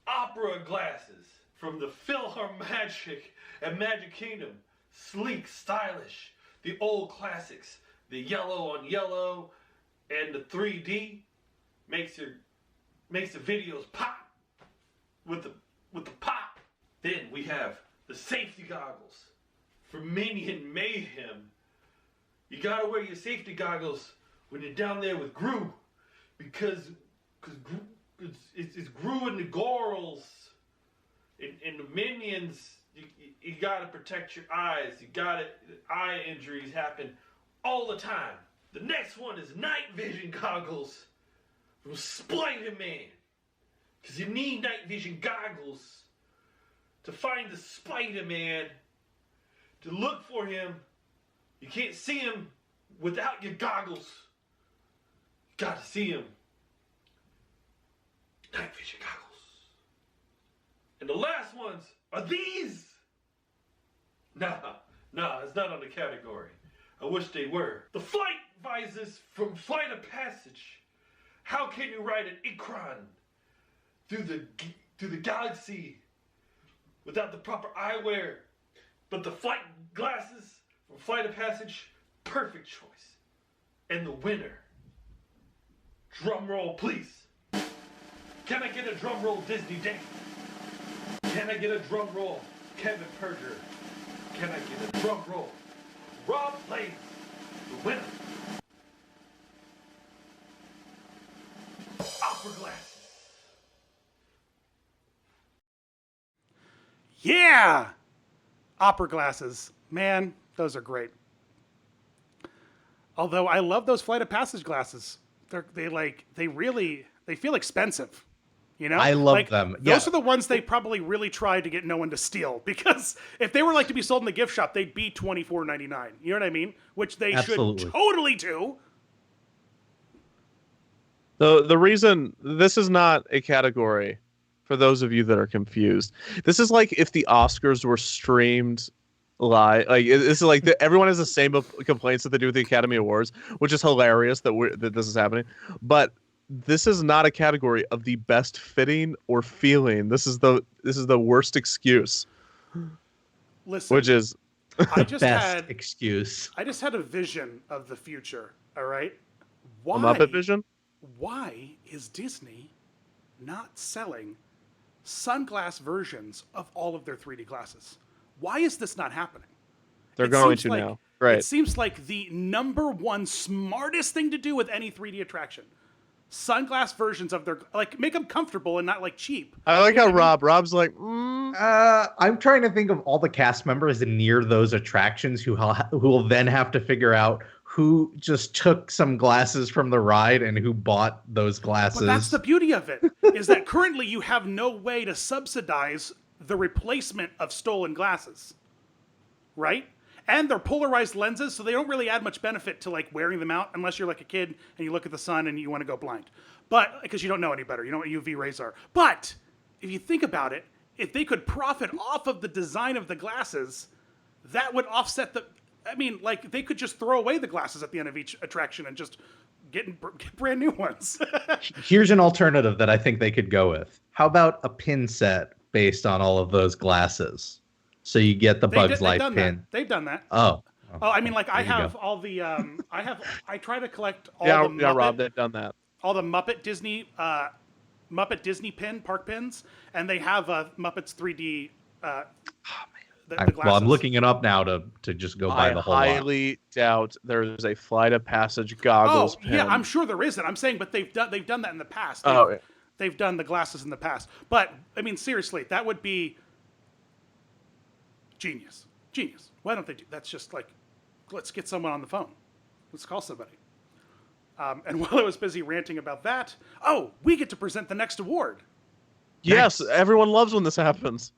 opera glasses from the PhilharMagic at Magic Kingdom. Sleek, stylish, the old classics, the yellow on yellow, and the 3D makes the videos pop. with the pop. Then we have the safety goggles for Minion Mayhem. You gotta wear your safety goggles when you're down there with Gru, because it's Gru and the Gorals and the Minions. You gotta protect your eyes. Eye injuries happen all the time. The next one is night vision goggles from Spider-Man, because you need night vision goggles to find the Spider-Man, to look for him. You can't see him without your goggles. You gotta see him. Night vision goggles. And the last ones are these. Nah, it's not on the category. I wish they were. The flight visors from Flight of Passage. How can you ride an Ikron through the galaxy without the proper eyewear? But the flight glasses from Flight of Passage, perfect choice. And the winner. Drum roll, please. Can I get a drum roll, Disney Day? Can I get a drum roll, Kevin Perger? Can I get a drum roll, Rob Blaze, the winner? Opera glasses. Yeah! Opera glasses. Man, those are great. Although I love those Flight of Passage glasses. They feel expensive. You know? I love them. Those are the ones they probably really tried to get no one to steal, because if they were like to be sold in the gift shop, they'd be $24.99. You know what I mean? Which they should totally do. The reason this is not a category, for those of you that are confused, this is like if the Oscars were streamed live. Like this is like everyone has the same complaints that they do with the Academy Awards, which is hilarious that this is happening. But this is not a category of the best fitting or feeling. This is the worst excuse. Listen, which is excuse. I just had a vision of the future. All right, a Muppet vision. Why is Disney not selling sunglass versions of all of their 3D glasses? Why is this not happening? They're going to now. Right. It seems like the number one smartest thing to do with any 3D attraction. Sunglass versions of their, like, make them comfortable and not like cheap. I like how Rob's like, I'm trying to think of all the cast members near those attractions who will then have to figure out who just took some glasses from the ride and who bought those glasses. But that's the beauty of it, is that currently you have no way to subsidize the replacement of stolen glasses, right? And they're polarized lenses, so they don't really add much benefit to like wearing them out unless you're like a kid and you look at the sun and you want to go blind. But because you don't know any better, you know what UV rays are. But if you think about it, if they could profit off of the design of the glasses, that would offset the. I mean, like they could just throw away the glasses at the end of each attraction and just get brand new ones. Here's an alternative that I think they could go with. How about a pin set based on all of those glasses? So you get the Bugs Life pin. They've done that. Oh, I mean, like I have all the. I try to collect all the. Yeah, Rob, they've done that. All the Muppet Disney park pins, and they have Muppets 3D. The glasses. Well, I'm looking it up now to just go buy the whole lot. I highly doubt there's a Flight of Passage goggles pin. Yeah, I'm sure there isn't. I'm saying, but they've done that in the past. They've done the glasses in the past. But I mean, seriously, that would be genius. Why don't they do? That's just like, let's get someone on the phone. Let's call somebody. And while I was busy ranting about that, we get to present the next award. Yes, everyone loves when this happens.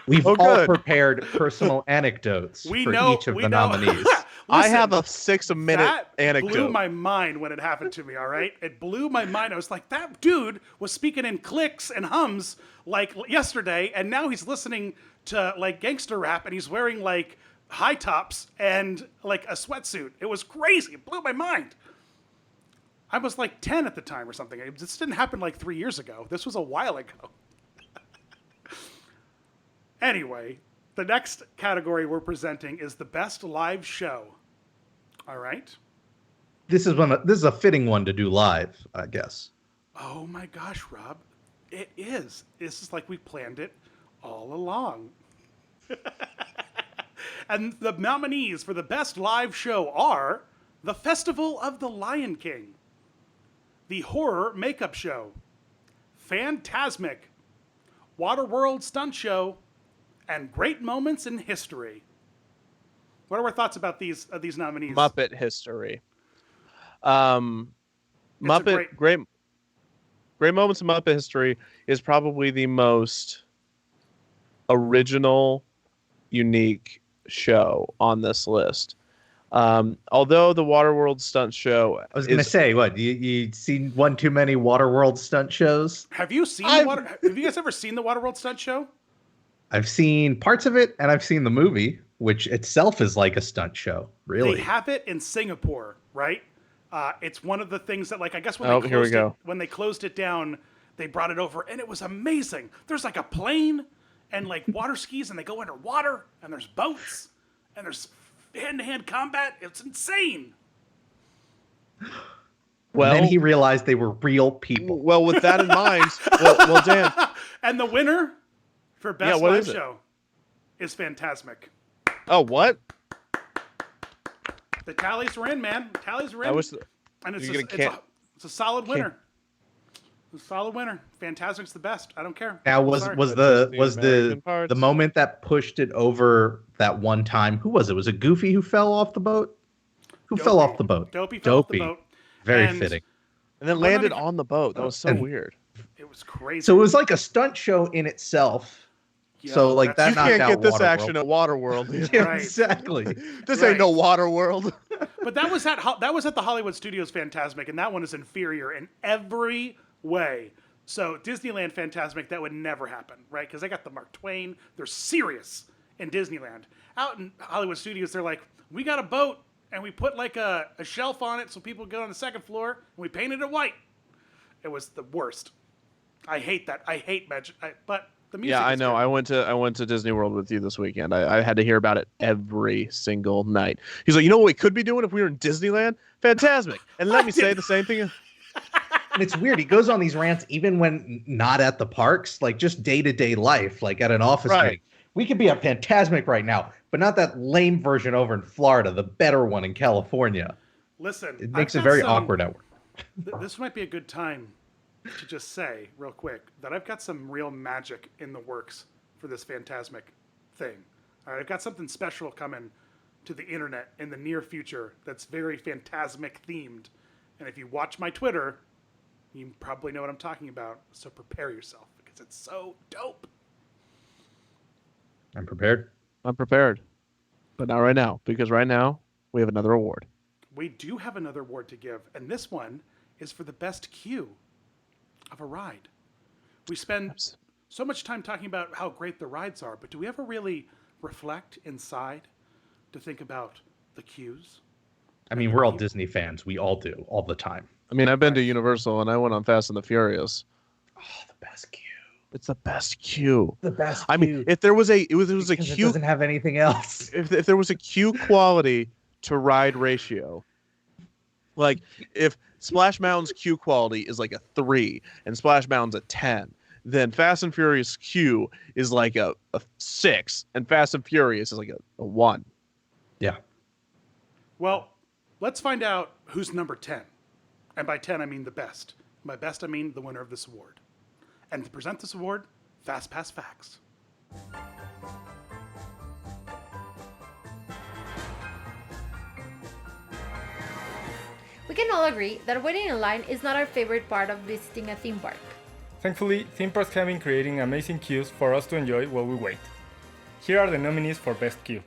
We've all prepared personal anecdotes for each of the nominees. Listen, I have a 6-minute anecdote. It blew my mind when it happened to me, all right? It blew my mind. I was like, that dude was speaking in clicks and hums like yesterday, and now he's listening to like gangster rap, and he's wearing like high tops and like a sweatsuit. It was crazy. It blew my mind. I was like 10 at the time or something. This didn't happen like 3 years ago. This was a while ago. Anyway, the next category we're presenting is the best live show. All right. This is a fitting one to do live, I guess. Oh my gosh, Rob. It is. This is like we planned it all along. And the nominees for the best live show are The Festival of the Lion King, The Horror Makeup Show, Phantasmic, Waterworld Stunt Show, and Great Moments in History. What are our thoughts about these nominees? Muppet history. Great Great Moments in Muppet History is probably the most original, unique show on this list. Although the Waterworld Stunt Show, I was going to say, what you seen one too many Waterworld stunt shows? Have you seen Have you guys ever seen the Waterworld Stunt Show? I've seen parts of it, and I've seen the movie, which itself is like a stunt show. Really, they have it in Singapore, right? It's one of the things that, like, I guess when they closed it down, they brought it over, and it was amazing. There's like a plane and like water skis, and they go underwater, and there's boats, and there's hand-to-hand combat. It's insane. Well, and then he realized they were real people. Well, with that in mind, well, Dan. And the winner for best live show is Phantasmic. Oh, what? The tallies were in, man. Tallies were in. And it's a solid winner. It's a solid winner. Phantasmic's the best. I don't care. Now was the moment that pushed it over that one time? Who was it? Was it Goofy who fell off the boat? Who fell off the boat? Dopey fell off the boat. Very fitting. And then landed on the boat. That was so weird. It was crazy. So it was like a stunt show in itself. Yo, so like that knocked out You can't get this Waterworld. action at Waterworld. Yeah, exactly. This ain't no Waterworld. But that was at the Hollywood Studios Phantasmic, and that one is inferior in every way. So Disneyland Phantasmic, that would never happen, right? Because they got the Mark Twain. They're serious in Disneyland. Out in Hollywood Studios, they're like, we got a boat, and we put like a shelf on it so people go on the second floor, and we painted it white. It was the worst. I hate that. I hate magic. But the music. Yeah, I know. Good. I went to Disney World with you this weekend. I had to hear about it every single night. He's like, you know what we could be doing if we were in Disneyland? Phantasmic. And let me say the same thing. And it's weird. He goes on these rants even when not at the parks, like just day-to-day life, like at an office meeting. We could be at Phantasmic right now, but not that lame version over in Florida, the better one in California. Listen. It makes it very awkward at work. This might be a good time to just say real quick that I've got some real magic in the works for this Phantasmic thing. All right, I've got something special coming to the internet in the near future that's very Phantasmic themed. And if you watch my Twitter, you probably know what I'm talking about. So prepare yourself because it's so dope. I'm prepared. I'm prepared. But not right now, because right now we have another award. We do have another award to give, and this one is for the best queue of a ride. We spend so much time talking about how great the rides are, but do we ever really reflect inside to think about the queues? I mean, we're all Disney fans. We all do, all the time. I mean, I've been to Universal and I went on Fast and the Furious. Oh, the best queue. It's the best queue. The best queue. I mean, if there was a queue, it doesn't have anything else. If there was a queue quality to ride ratio, like if Splash Mountain's queue quality is like a 3 and Splash Mountain's a 10, then Fast and Furious queue is like a 6 and Fast and Furious is like a 1. Yeah. Well, let's find out who's number 10. And by 10, I mean the best. By best, I mean the winner of this award. And to present this award, Fast Pass Facts. We can all agree that waiting in line is not our favorite part of visiting a theme park. Thankfully, theme parks have been creating amazing queues for us to enjoy while we wait. Here are the nominees for Best Queue.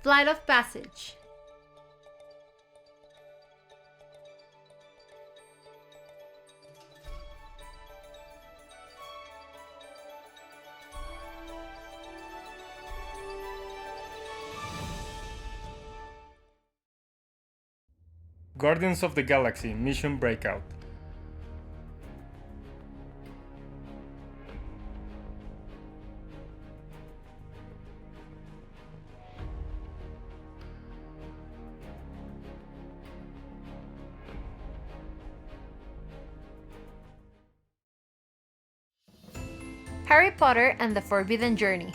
Flight of Passage. Guardians of the Galaxy Mission Breakout. Harry Potter and the Forbidden Journey.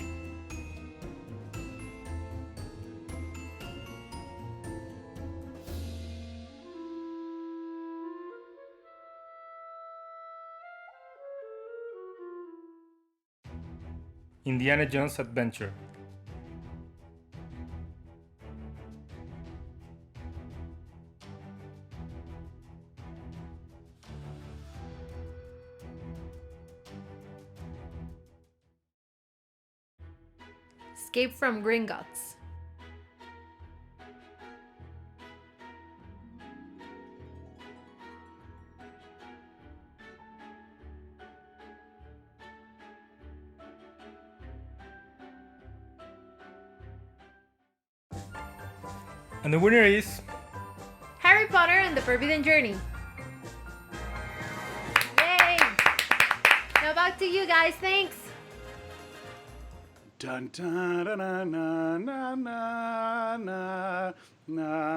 Indiana Jones Adventure. Escape from Gringotts. And the winner is Harry Potter and the Forbidden Journey. Yay! Now back to you guys, thanks. Dun dun dun dun dun dun dun na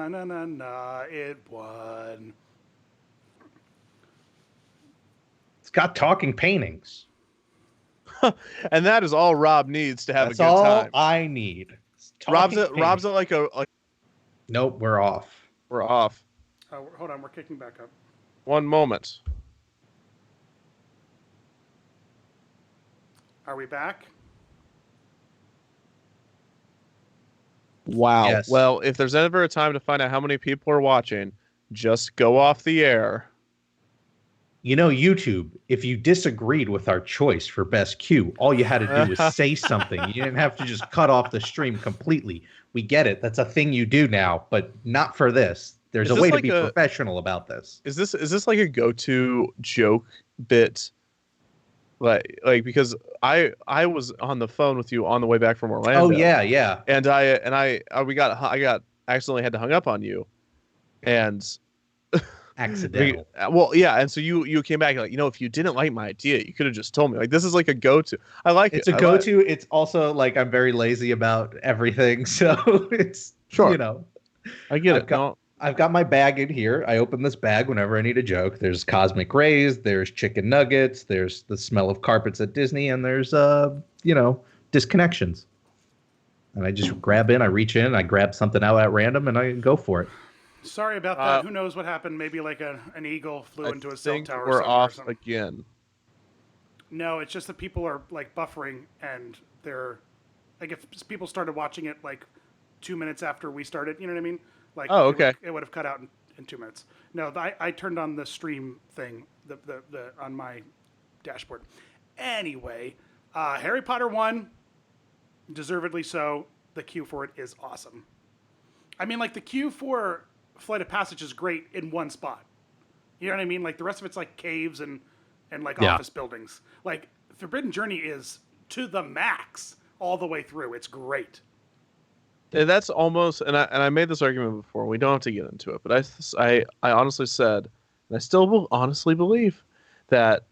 na na na. It won. It's got talking paintings. And that is all Rob needs to have That's a good all time. I need. Rob's at like a. Nope, we're off. We're off. Oh, hold on, we're kicking back up. One moment. Are we back? Wow. Yes. Well, if there's ever a time to find out how many people are watching, just go off the air. You know, YouTube, if you disagreed with our choice for best cue, all you had to do was say something. You didn't have to just cut off the stream completely. We get it. That's a thing you do now, but not for this. There's a way to be professional about this. Is this like a go-to joke bit? Like because I was on the phone with you on the way back from Orlando. Oh yeah. And I got accidentally had to hung up on you, and accidental. Well, yeah, and so you came back like, if you didn't like my idea, you could have just told me. Like, this is like a go-to. I like it. It's a go-to. It's also like I'm very lazy about everything, so it's sure. I get it. I've got my bag in here. I open this bag whenever I need a joke. There's cosmic rays, there's chicken nuggets, there's the smell of carpets at Disney, and there's disconnections. And I just grab in, I reach in, I grab something out at random, and I go for it. Sorry about that. Who knows what happened? Maybe like an eagle flew into a cell tower. We're off again. No, it's just that people are like buffering, and they're like, if people started watching it like 2 minutes after we started, you know what I mean? Like, oh, okay. It would have cut out in 2 minutes. No, I turned on the stream thing the on my dashboard. Anyway, Harry Potter 1, deservedly so. The queue for it is awesome. I mean, like the queue for Flight of Passage is great in one spot. You know what I mean? Like the rest of it's like caves and like office buildings. Like Forbidden Journey is to the max all the way through. It's great. And that's almost, and I made this argument before. We don't have to get into it, but I honestly said, and I still will honestly believe that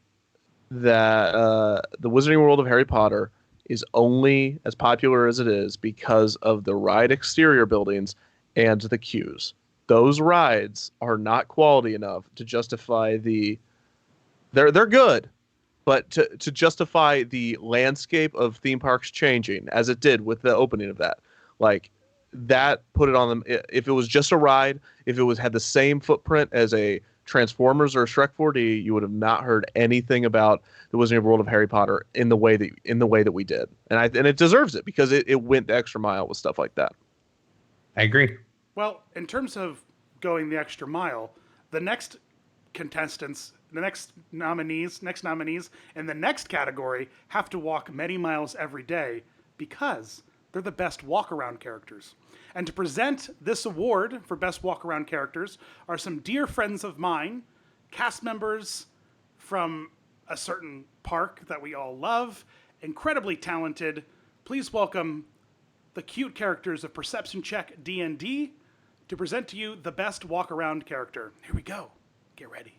the Wizarding World of Harry Potter is only as popular as it is because of the ride exterior buildings and the queues. Those rides are not quality enough to justify they're good, but to justify the landscape of theme parks changing as it did with the opening of that. Like, that put it on them. If it was just a ride, if it had the same footprint as a Transformers or a Shrek 4D, you would have not heard anything about the Wizarding World of Harry Potter in the way that we did. And it deserves it because it went the extra mile with stuff like that. I agree. Well, in terms of going the extra mile, the next contestants, the next nominees in the next category have to walk many miles every day because they're the best walk-around characters. And to present this award for best walk-around characters are some dear friends of mine, cast members from a certain park that we all love, incredibly talented. Please welcome the cute characters of Perception Check D&D to present to you the best walk-around character. Here we go. Get ready.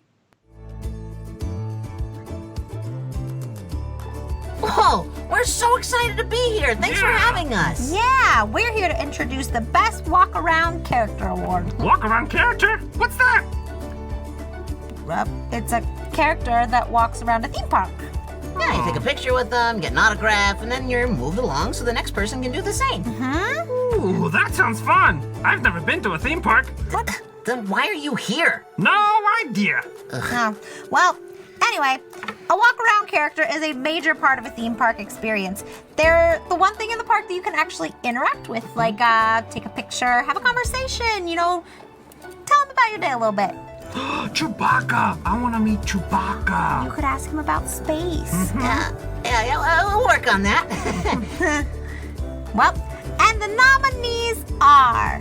Whoa, we're so excited to be here. Thanks for having us. Yeah, we're here to introduce the Best Walk-Around Character Award. Walk-around character? What's that? It's a character that walks around a theme park. Yeah, you take a picture with them, get an autograph, and then you're moved along so the next person can do the same. Ooh, that sounds fun. I've never been to a theme park. What? Then why are you here? No idea. Oh, well, anyway, a walk-around character is a major part of a theme park experience. They're the one thing in the park that you can actually interact with, like take a picture, have a conversation, tell them about your day a little bit. Chewbacca. I want to meet Chewbacca. You could ask him about space. Yeah, we'll work on that. Well, and the nominees are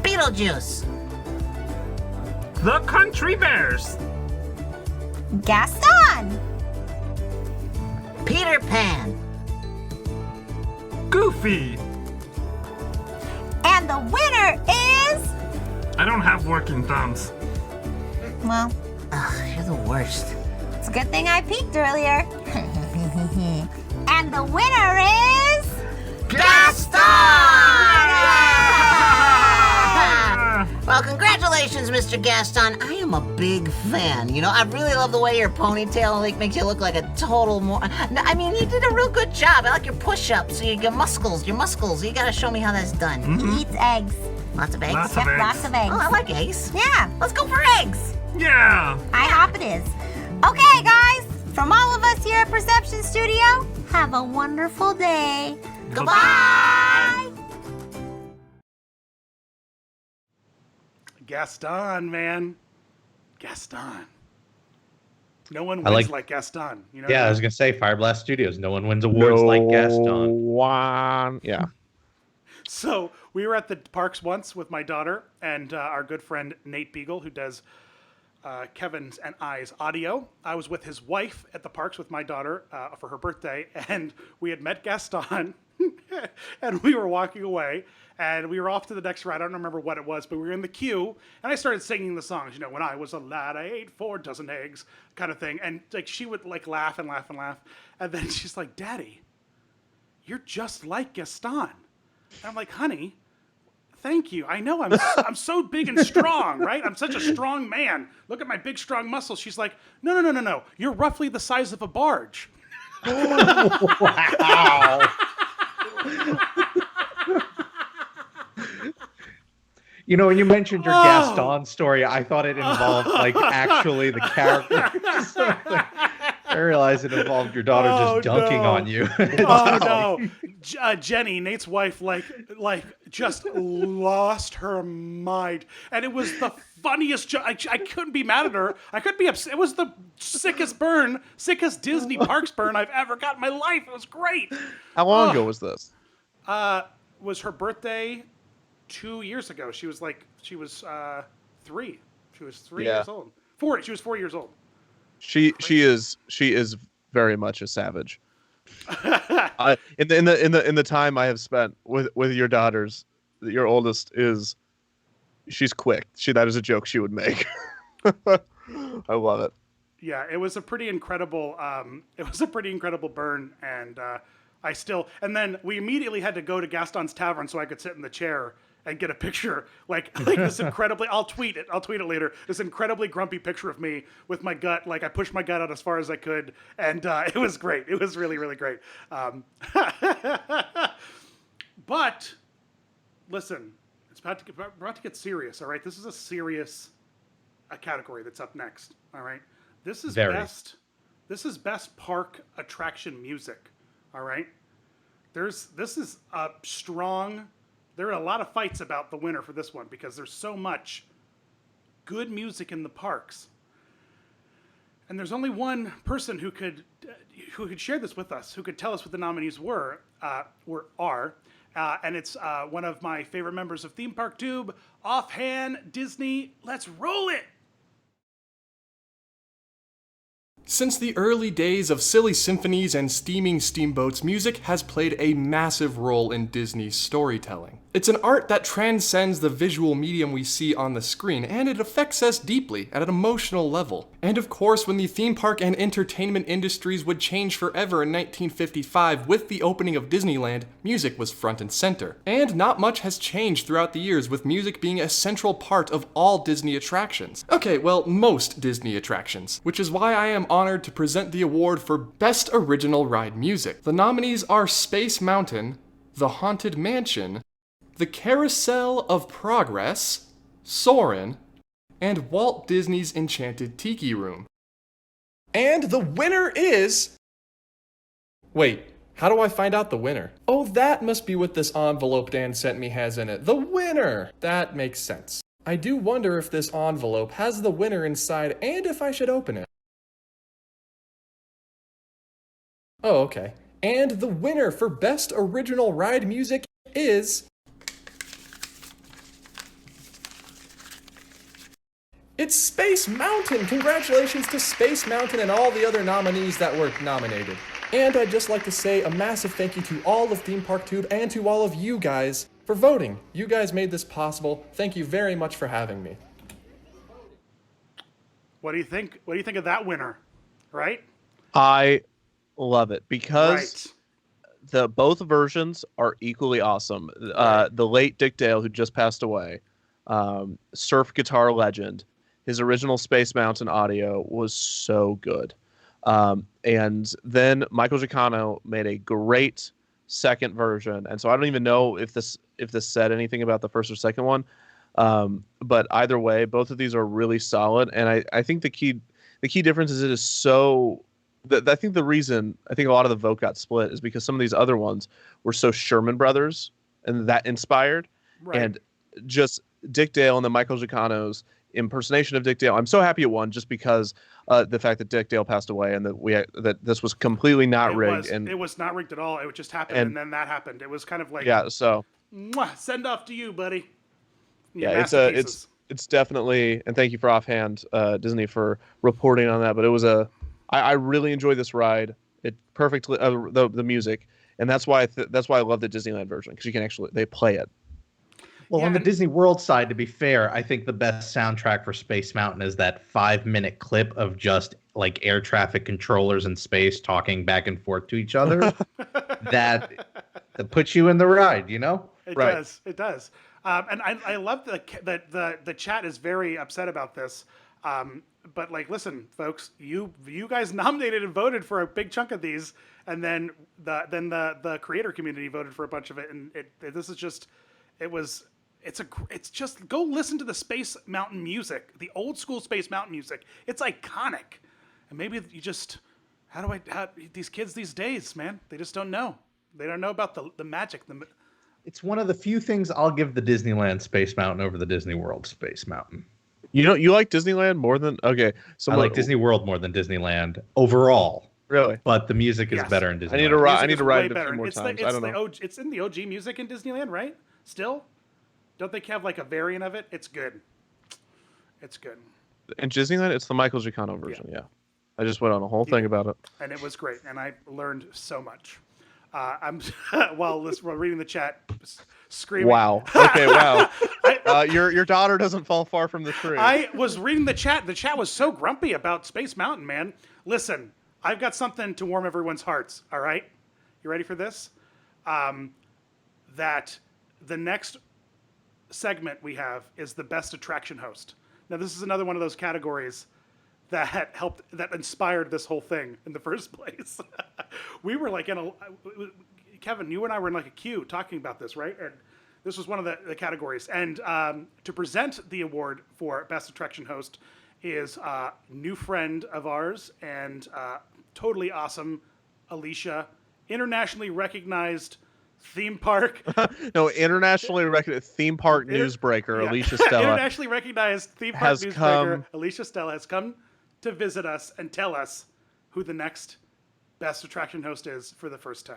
Beetlejuice, The Country Bears, Gaston, Peter Pan, Goofy. and the winner is, I don't have working thumbs. well, Ugh, you're the worst. it's a good thing I peeked earlier. And the winner is Gaston! Well, congratulations, Mr. Gaston. I am a big fan. I really love the way your ponytail makes you look like a total I mean, you did a real good job. I like your push-ups, your muscles. You gotta show me how that's done. He eats eggs. Lots of eggs? Lots of Yep, eggs. lots of eggs. Oh, I like eggs. Yeah. Let's go for eggs. Yeah. IHOP it is. Okay, guys, from all of us here at Perception Studio, have a wonderful day. Goodbye. Gaston, man. Gaston. No one I wins like- like Gaston. You know? Yeah, I was gonna say Fire Blast Studios. No one wins awards like Gaston. One. Yeah. So we were at the parks once with my daughter and our good friend Nate Begle, who does Kevin's and I's audio. I was with his wife at the parks with my daughter for her birthday, and we had met Gaston, and we were walking away, and we were off to the next ride. I don't remember what it was, but we were in the queue, and I started singing the songs. When I was a lad, I ate 4 dozen eggs, kind of thing. And she would laugh and laugh and laugh, and then she's like, "Daddy, you're just like Gaston." And I'm like, "Honey, thank you. I know I'm so big and strong, right? I'm such a strong man. Look at my big, strong muscles." She's like, No. You're roughly the size of a barge." Wow. When you mentioned your Gaston story, I thought it involved actually the character. I realized it involved your daughter just dunking on you. Oh no, Jenny, Nate's wife, just lost her mind, and it was the funniest joke. I couldn't be mad at her. I couldn't be upset. It was the sickest Disney parks burn I've ever got in my life. It was great. How long ago was this? Was her birthday 2 years ago. She was 3. She was 3 Yeah. years old. 4. She was 4 years old. She is very much a savage. In the time I have spent with your daughters, your oldest she's quick. That is a joke she would make. I love it. Yeah, it was a pretty incredible burn, and and then we immediately had to go to Gaston's Tavern so I could sit in the chair and get a picture, like this incredibly. I'll tweet it later. This incredibly grumpy picture of me with my gut, I pushed my gut out as far as I could, and it was great. It was really, really great. But listen, it's about to get serious. All right, this is a serious category that's up next. All right, this is best. This is best park attraction music. All right, this is a strong. There are a lot of fights about the winner for this one because there's so much good music in the parks. And there's only one person who could share this with us, who could tell us what the nominees are. And it's one of my favorite members of Theme Park Tube, Offhand Disney. Let's roll it! Since the early days of silly symphonies and steaming steamboats, music has played a massive role in Disney's storytelling. It's an art that transcends the visual medium we see on the screen, and it affects us deeply at an emotional level. And of course, when the theme park and entertainment industries would change forever in 1955 with the opening of Disneyland, music was front and center. And not much has changed throughout the years, with music being a central part of all Disney attractions. Okay, well, most Disney attractions, which is why I am honored to present the award for Best Original Ride Music. The nominees are Space Mountain, The Haunted Mansion, The Carousel of Progress, Soarin', and Walt Disney's Enchanted Tiki Room. And the winner is... Wait, how do I find out the winner? Oh, that must be what this envelope Dan sent me has in it. The winner! That makes sense. I do wonder if this envelope has the winner inside and if I should open it. Oh, okay. And the winner for Best Original Ride Music is... It's Space Mountain! Congratulations to Space Mountain and all the other nominees that were nominated. And I'd just like to say a massive thank you to all of Theme Park Tube and to all of you guys for voting. You guys made this possible. Thank you very much for having me. What do you think? What do you think of that winner? Right? I love it because both versions are equally awesome. The late Dick Dale, who just passed away, surf guitar legend, his original Space Mountain audio was so good. And then Michael Giacchino made a great second version, and so I don't even know if this said anything about the first or second one. But either way, both of these are really solid, and I think the key difference is it is so. I think the reason I think a lot of the vote got split is because some of these other ones were so Sherman Brothers and that inspired, and just Dick Dale and then Michael Giacchino's impersonation of Dick Dale. I'm so happy it won just because the fact that Dick Dale passed away and that this was completely not rigged. It was not rigged at all. It just happened, and then that happened. It was kind of like so send off to you, buddy. It's definitely, and thank you for offhand Disney for reporting on that. But it was I really enjoyed this ride. It perfectly the music, and that's why I love the Disneyland version because you can they play it. Well, on the Disney World side, to be fair, I think the best soundtrack for Space Mountain is that 5-minute clip of just like air traffic controllers in space talking back and forth to each other. that puts you in the ride, you know? It does. It does. And I love that the chat is very upset about this. But like, listen, folks, you guys nominated and voted for a big chunk of these, and then the creator community voted for a bunch of it, and it's just go listen to the Space Mountain music, the old school Space Mountain music. It's iconic, and maybe you just how these kids these days, man, they just don't know. They don't know about the magic. It's one of the few things I'll give the Disneyland Space Mountain over the Disney World Space Mountain. You know, you like Disneyland more than So I like Disney World more than Disneyland overall. Really, but the music is better in Disneyland. I need to ride it a few more times. I don't know. It's in the OG music in Disneyland, right? Still, don't they have like a variant of it? It's good. It's good. In Disneyland, it's the Michael Giacchino version. Yeah. I just went on a whole thing about it, and it was great, and I learned so much. I'm while reading the chat, screaming. Wow. Okay. Wow. Your daughter doesn't fall far from the tree. I was reading the chat. The chat was so grumpy about Space Mountain, man. Listen, I've got something to warm everyone's hearts. All right, you ready for this? That the next segment we have is the best attraction host. Now, this is another one of those categories that inspired this whole thing in the first place. We were like Kevin, you and I were in like a queue talking about this, right? And this was one of the categories. And to present the award for best attraction host is a new friend of ours and totally awesome Alicia, internationally recognized theme park. No, internationally recognized theme park newsbreaker, Alicia Stella. Internationally recognized theme park newsbreaker, Alicia Stella has come to visit us and tell us who the next best attraction host is for the first time.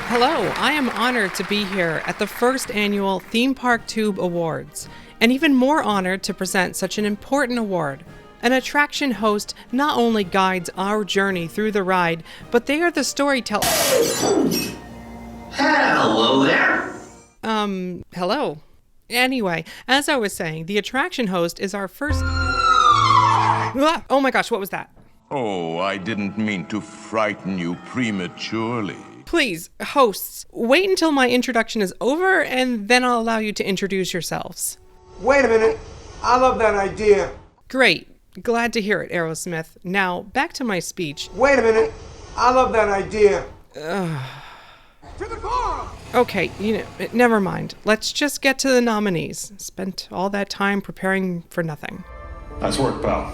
Hello, I am honored to be here at the first annual Theme Park Tube Awards, and even more honored to present such an important award. An attraction host not only guides our journey through the ride, but they are the storyteller. Hello there. Hello. Anyway, as I was saying, the attraction host is our first... Oh my gosh, what was that? Oh, I didn't mean to frighten you prematurely. Please, hosts, wait until my introduction is over, and then I'll allow you to introduce yourselves. Wait a minute. I love that idea. Great. Glad to hear it, Aerosmith. Now, back to my speech. Wait a minute. I love that idea. Okay, never mind. Let's just get to the nominees. Spent all that time preparing for nothing. Nice work, pal.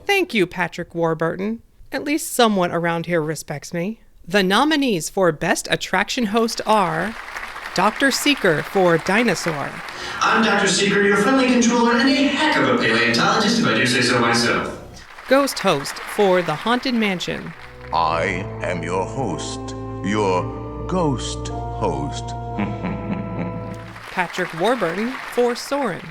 Thank you, Patrick Warburton. At least someone around here respects me. The nominees for Best Attraction Host are Dr. Seeker for Dinosaur. I'm Dr. Seeker, your friendly controller and a heck of a paleontologist, if I do say so myself. Ghost Host for The Haunted Mansion. I am your host, your ghost host. Patrick Warburton for Soren.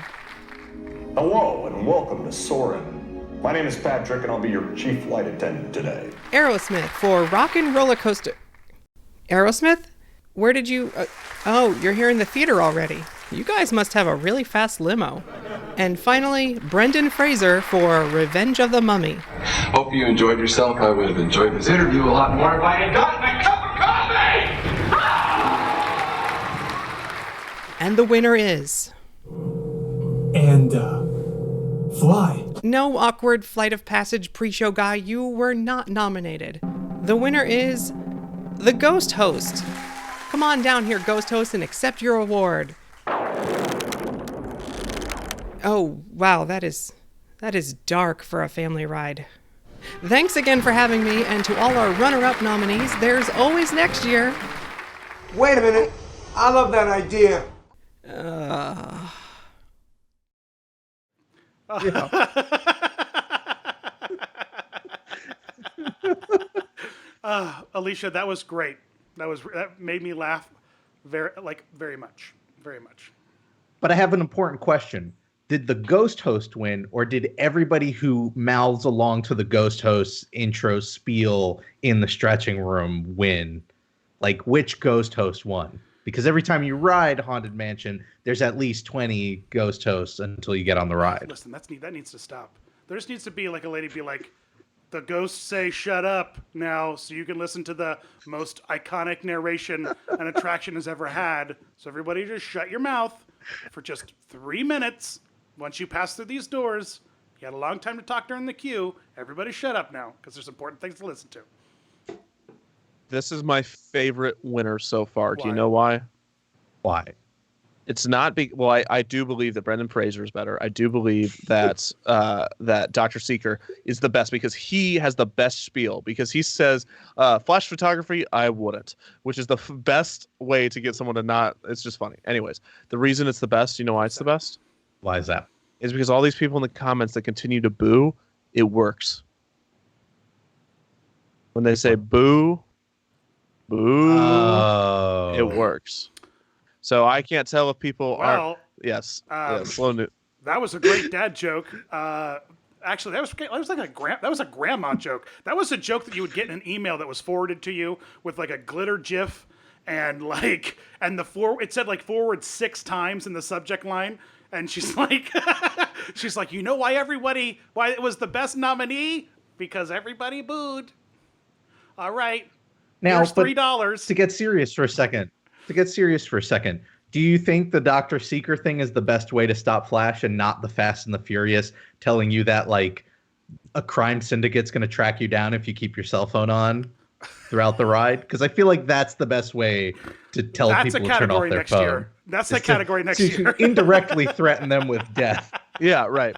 Hello and welcome to Soren. My name is Patrick and I'll be your chief flight attendant today. Aerosmith for Rock and Roller Coaster. Aerosmith? Where did you... oh, you're here in the theater already. You guys must have a really fast limo. And finally, Brendan Fraser for Revenge of the Mummy. Hope you enjoyed yourself. I would have enjoyed this interview a lot more if I had gotten a cup of coffee! And the winner is... And, fly. No awkward Flight of Passage pre-show guy, you were not nominated. The winner is... the Ghost Host. Come on down here, Ghost Host, and accept your award. Oh, wow, that is dark for a family ride. Thanks again for having me, and to all our runner-up nominees, there's always next year. Wait a minute. I love that idea. Alicia, that was great. That made me laugh very much. But I have an important question. Did the ghost host win, or did everybody who mouths along to the ghost host's intro spiel in the stretching room win? Like, which ghost host won? Because every time you ride Haunted Mansion, there's at least 20 ghost hosts until you get on the ride. Listen, that needs to stop. There just needs to be like a lady be like, the ghosts say shut up now so you can listen to the most iconic narration an attraction has ever had. So everybody just shut your mouth for just 3 minutes. Once you pass through these doors, you had a long time to talk during the queue. Everybody shut up now because there's important things to listen to. This is my favorite winner so far. Why? Do you know why? Why? It's not well, I do believe that Brendan Fraser is better. I do believe that that Dr. Seeker is the best because he has the best spiel. Because he says, flash photography, I wouldn't. Which is the best way to get someone to not... It's just funny. Anyways, the reason it's the best, you know why it's the best? Why is that? Is because all these people in the comments that continue to boo, it works. When they say boo, it works. So I can't tell if people are... Yes. Slow news. That was a great dad joke. Actually, that was a grandma joke. That was a joke that you would get in an email that was forwarded to you with like a glitter GIF and it said like forward 6 times in the subject line. And she's like, you know why it was the best nominee? Because everybody booed. All right. Now, here's $3. To get serious for a second, do you think the Dr. Seeker thing is the best way to stop Flash and not the Fast and the Furious telling you that like a crime syndicate's going to track you down if you keep your cell phone on throughout the ride? Because I feel like that's the best way to tell people to turn off their phone. Year. That's the category next year. To indirectly threaten them with death. Yeah, right.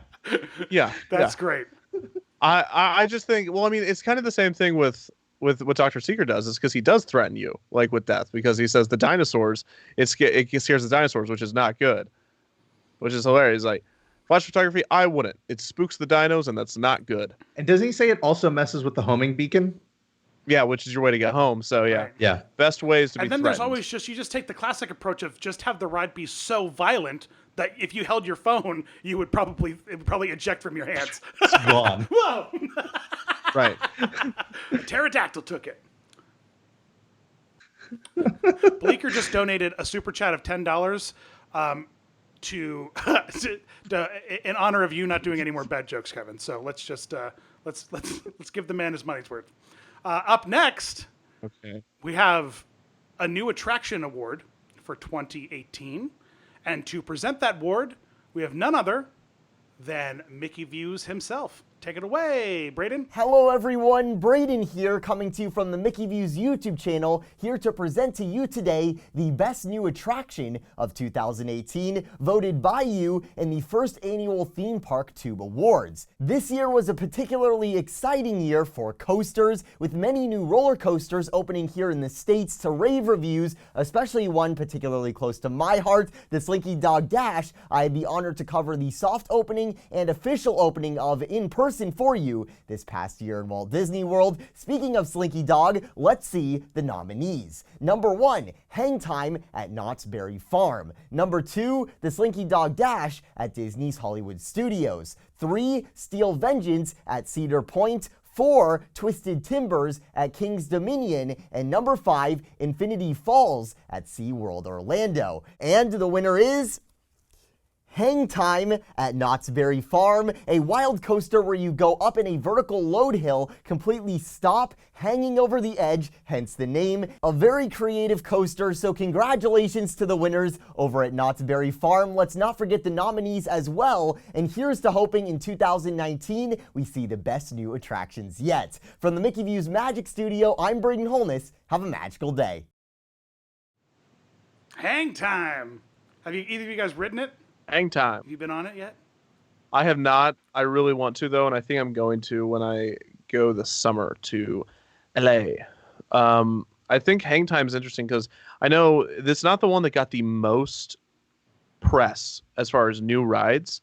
Yeah. That's great. I just think, well, I mean, it's kind of the same thing with what Dr. Seeker does, is because he does threaten you, like with death, because he says the dinosaurs, it scares the dinosaurs, which is not good, which is hilarious. Like, flash photography, I wouldn't. It spooks the dinos, and that's not good. And doesn't he say it also messes with the homing beacon? Yeah, which is your way to get home. So yeah, yeah. Best ways to be. And then threatened. there's always you just take the classic approach of just have the ride be so violent that if you held your phone, it would probably eject from your hands. It's gone. Whoa! Right. Pterodactyl took it. Bleeker just donated a super chat of $10 to in honor of you not doing any more bad jokes, Kevin. So let's just let's give the man his money's worth. Up next, we have a new attraction award for 2018, and to present that award, we have none other than Mickey Views himself. Take it away, Brayden. Hello everyone, Brayden here, coming to you from the Mickey Views YouTube channel, here to present to you today the best new attraction of 2018, voted by you in the first annual Theme Park Tube Awards. This year was a particularly exciting year for coasters, with many new roller coasters opening here in the States to rave reviews, especially one particularly close to my heart, the Slinky Dog Dash. I had the honor to cover the soft opening and official opening of in person for you this past year in Walt Disney World. Speaking of Slinky Dog, let's see the nominees. Number 1, Hang Time at Knott's Berry Farm. Number 2, the Slinky Dog Dash at Disney's Hollywood Studios. 3, Steel Vengeance at Cedar Point. 4, Twisted Timbers at King's Dominion, and number 5, Infinity Falls at SeaWorld Orlando. And the winner is Hang Time at Knott's Berry Farm, a wild coaster where you go up in a vertical load hill, completely stop, hanging over the edge, hence the name. A very creative coaster, so congratulations to the winners over at Knott's Berry Farm. Let's not forget the nominees as well, and here's to hoping in 2019 we see the best new attractions yet. From the Mickey Views Magic Studio, I'm Brayden Holness. Have a magical day. Hang Time. Have you either of you guys ridden it? Hang Time. Have you been on it yet? I have not. I really want to, though, and I think I'm going to when I go this summer to LA. I think Hang Time is interesting because I know this is not the one that got the most press as far as new rides,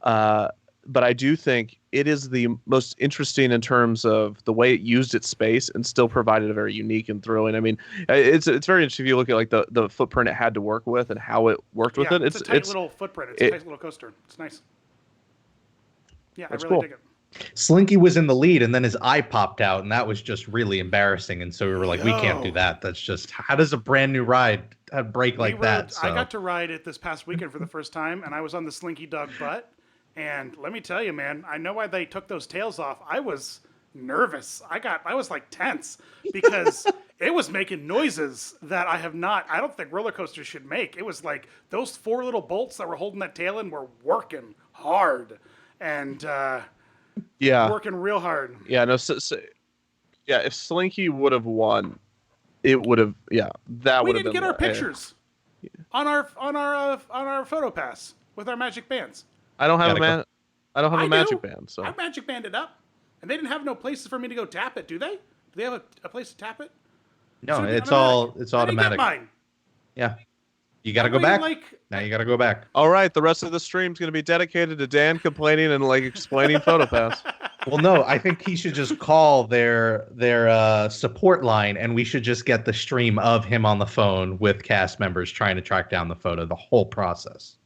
but I do think it is the most interesting in terms of the way it used its space and still provided a very unique and thrilling. I mean, it's very interesting if you look at like the footprint it had to work with and how it worked with it. It's a tight little footprint. It's a tight little coaster. It's nice. Yeah, I really dig it. Slinky was in the lead, and then his eye popped out, and that was just really embarrassing. And so we were like, we can't do that. That's just, how does a brand new ride break like that? So. I got to ride it this past weekend for the first time, and I was on the Slinky Dog butt. And let me tell you, man, I know why they took those tails off. I was nervous. I was like tense because it was making noises that I don't think roller coasters should make. It was like those 4 little bolts that were holding that tail in were working hard and working real hard. Yeah, no, yeah, if Slinky would have won, it would have, that would have been. We didn't get our pictures on our photo pass with our magic bands. I don't have a magic band, so I magic banded up, and they didn't have no places for me to go tap it. Do they? Do they have a place to tap it? No, it's automatic. Mine. Yeah, you got to go back. Now you got to go back. All right, the rest of the stream's going to be dedicated to Dan complaining and like explaining PhotoPass. Well, no, I think he should just call their support line, and we should just get the stream of him on the phone with cast members trying to track down the photo, the whole process.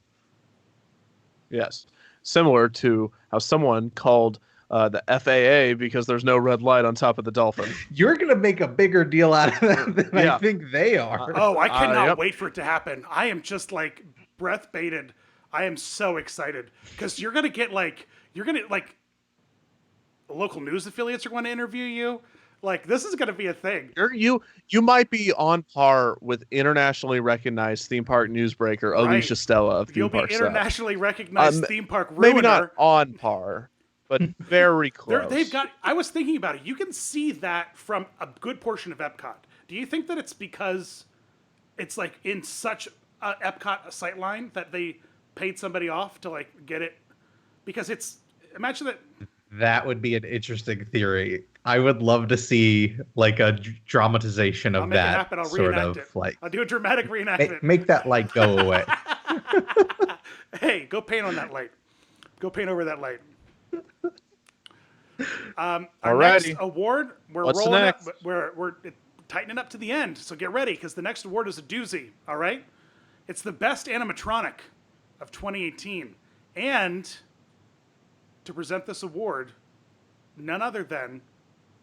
Yes. Similar to how someone called the FAA because there's no red light on top of the Dolphin. You're going to make a bigger deal out of that than I think they are. I cannot wait for it to happen. I am just like breath baited. I am so excited because you're going to get local news affiliates are going to interview you. Like, this is going to be a thing. You might be on par with internationally recognized theme park newsbreaker Alicia Stella of Theme Park You'll be internationally recognized theme park ruiner. Maybe not on par, but very close. I was thinking about it. You can see that from a good portion of Epcot. Do you think that it's because it's like in such a Epcot sightline that they paid somebody off to like get it? Because imagine that. That would be an interesting theory. I would love to see like a dramatization of that sort of like. I'll do a dramatic reenactment. Make that light go away. Hey, go paint on that light. Go paint over that light. Our next award, What's rolling next? We're tightening up to the end, so get ready because the next award is a doozy. All right, it's the best animatronic of 2018, and to present this award, none other than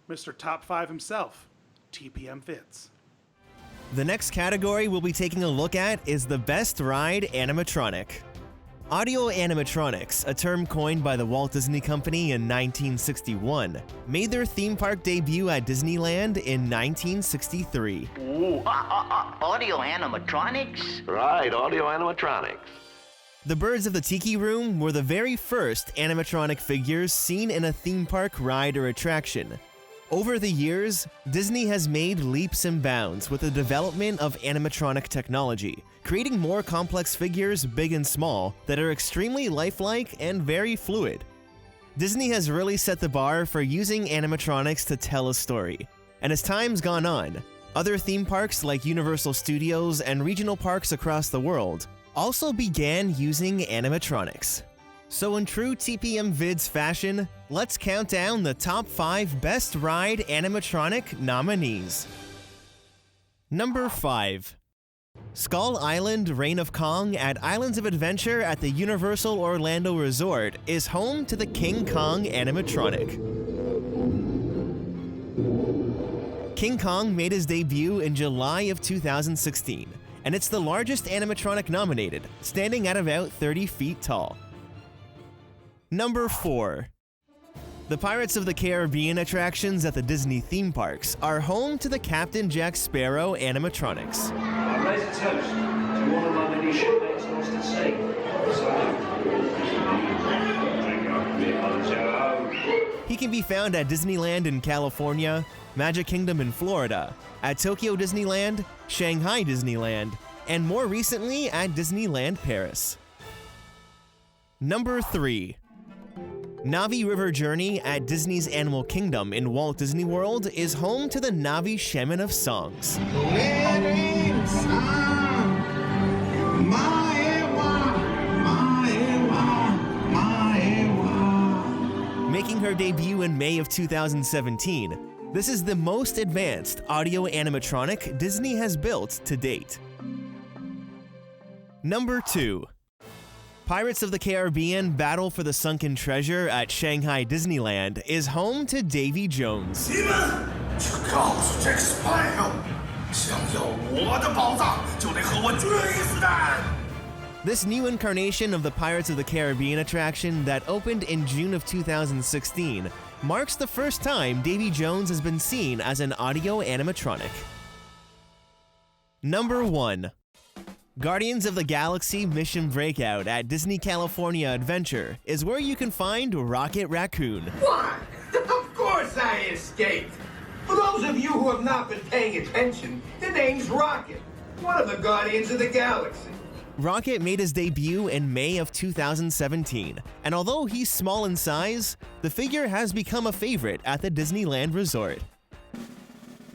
Mr. Top 5 himself, TPM Fitz. The next category we'll be taking a look at is the Best Ride Animatronic. Audio animatronics, a term coined by the Walt Disney Company in 1961, made their theme park debut at Disneyland in 1963. Ooh, audio animatronics? Right, audio animatronics. The Birds of the Tiki Room were the very first animatronic figures seen in a theme park ride or attraction. Over the years, Disney has made leaps and bounds with the development of animatronic technology, creating more complex figures, big and small, that are extremely lifelike and very fluid. Disney has really set the bar for using animatronics to tell a story. And as time's gone on, other theme parks like Universal Studios and regional parks across the world also began using animatronics. So in true TPM Vids fashion, let's count down the top 5 best ride animatronic nominees. Number 5. Skull Island Reign of Kong at Islands of Adventure at the Universal Orlando Resort is home to the King Kong animatronic. King Kong made his debut in July of 2016, and it's the largest animatronic nominated, standing at about 30 feet tall. Number 4. The Pirates of the Caribbean attractions at the Disney theme parks are home to the Captain Jack Sparrow animatronics. I raise a toast to all of my many shipmates lost at sea. He can be found at Disneyland in California, Magic Kingdom in Florida, at Tokyo Disneyland, Shanghai Disneyland, and more recently at Disneyland Paris. Number 3. Navi River Journey at Disney's Animal Kingdom in Walt Disney World is home to the Navi Shaman of Songs. Making her debut in May of 2017, this is the most advanced audio animatronic Disney has built to date. Number 2. Pirates of the Caribbean Battle for the Sunken Treasure at Shanghai Disneyland is home to Davy Jones. This new incarnation of the Pirates of the Caribbean attraction that opened in June of 2016 marks the first time Davy Jones has been seen as an audio animatronic. Number 1. Guardians of the Galaxy Mission Breakout at Disney California Adventure is where you can find Rocket Raccoon. Why? Of course I escaped. For those of you who have not been paying attention, the name's Rocket, one of the Guardians of the Galaxy. Rocket made his debut in May of 2017, and although he's small in size, the figure has become a favorite at the Disneyland Resort.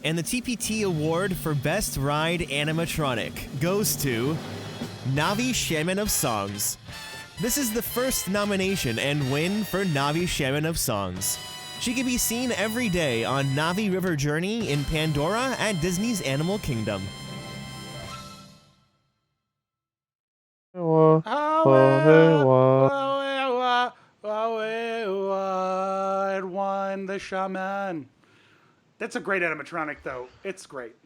And the TPT Award for Best Ride Animatronic goes to Navi Shaman of Songs. This is the first nomination and win for Navi Shaman of Songs. She can be seen every day on Navi River Journey in Pandora at Disney's Animal Kingdom. It won the shaman. That's a great animatronic, though. It's great.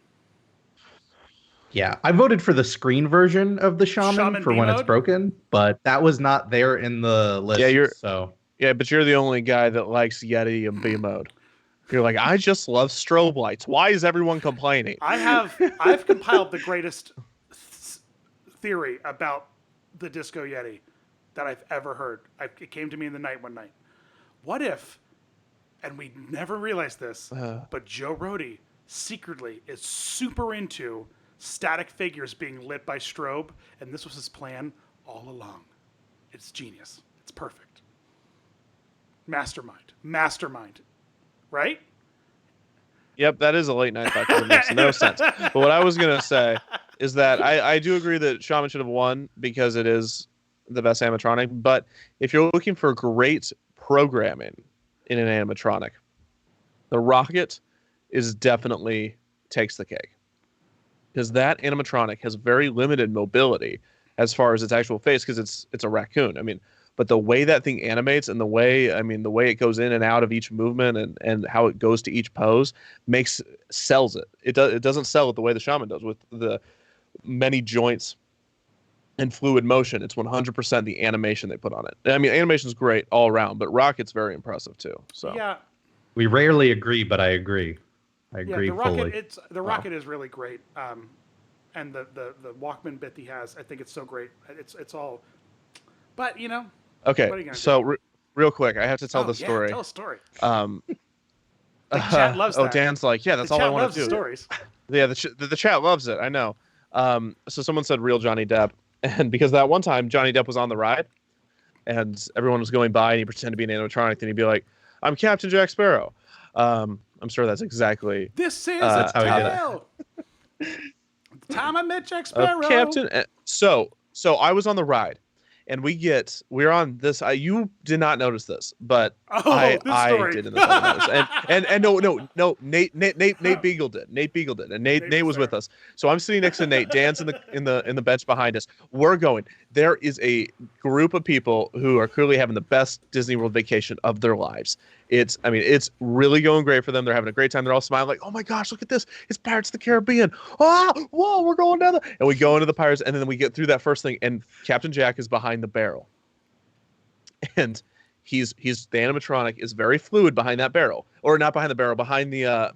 Yeah, I voted for the screen version of the shaman for when it's B-mode? broken, but that was not there in the list. Yeah, but you're the only guy that likes Yeti and B mode. You're like, I just love strobe lights. Why is everyone complaining? I've compiled the greatest theory about the Disco Yeti that I've ever heard. It came to me in the night one night. What if, and we never realized this, but Joe Rohde secretly is super into static figures being lit by strobe, and this was his plan all along. It's genius. It's perfect. Mastermind. Right? Yep, that is a late night factor that makes no sense. But what I was going to say is that I do agree that Shaman should have won because it is the best animatronic. But if you're looking for great programming in an animatronic, the Rocket is definitely takes the cake. Because that animatronic has very limited mobility as far as its actual face because it's a raccoon. I mean, but the way that thing animates and the way it goes in and out of each movement and how it goes to each pose sells it. It doesn't sell it the way the Shaman does with the many joints and fluid motion. It's 100% the animation they put on it. I mean, animation is great all around, but Rocket's very impressive too. So yeah, we rarely agree, but I agree. I agree fully. The Rocket is really great, and the Walkman bit he has, I think it's so great. It's all But, you know. Okay, what are you gonna so real quick, I have to tell the yeah, story. tell a story. The chat loves that. Dan's like, yeah, that's The all I chat want loves to do. stories. Yeah, the chat loves it. I know. So someone said real Johnny Depp, and because that one time Johnny Depp was on the ride, and everyone was going by, and he pretended to be an animatronic, and he'd be like, "I'm Captain Jack Sparrow." I'm sure that's exactly. This is that's a how he did it. tale. The time I met Jack Sparrow. Captain. So I was on the ride, and we're on this. You did not notice this, but I did in this other and no. Nate Begle did. Nate Begle did, and Nate was with us. So I'm sitting next to Nate. Dan's in the bench behind us. We're going. There is a group of people who are clearly having the best Disney World vacation of their lives. It's really going great for them. They're having a great time. They're all smiling like, oh my gosh, look at this. It's Pirates of the Caribbean. Oh, whoa, we're going down and we go into the Pirates, and then we get through that first thing, and Captain Jack is behind the barrel. And he's the animatronic is very fluid behind that barrel. Or not behind the barrel, behind the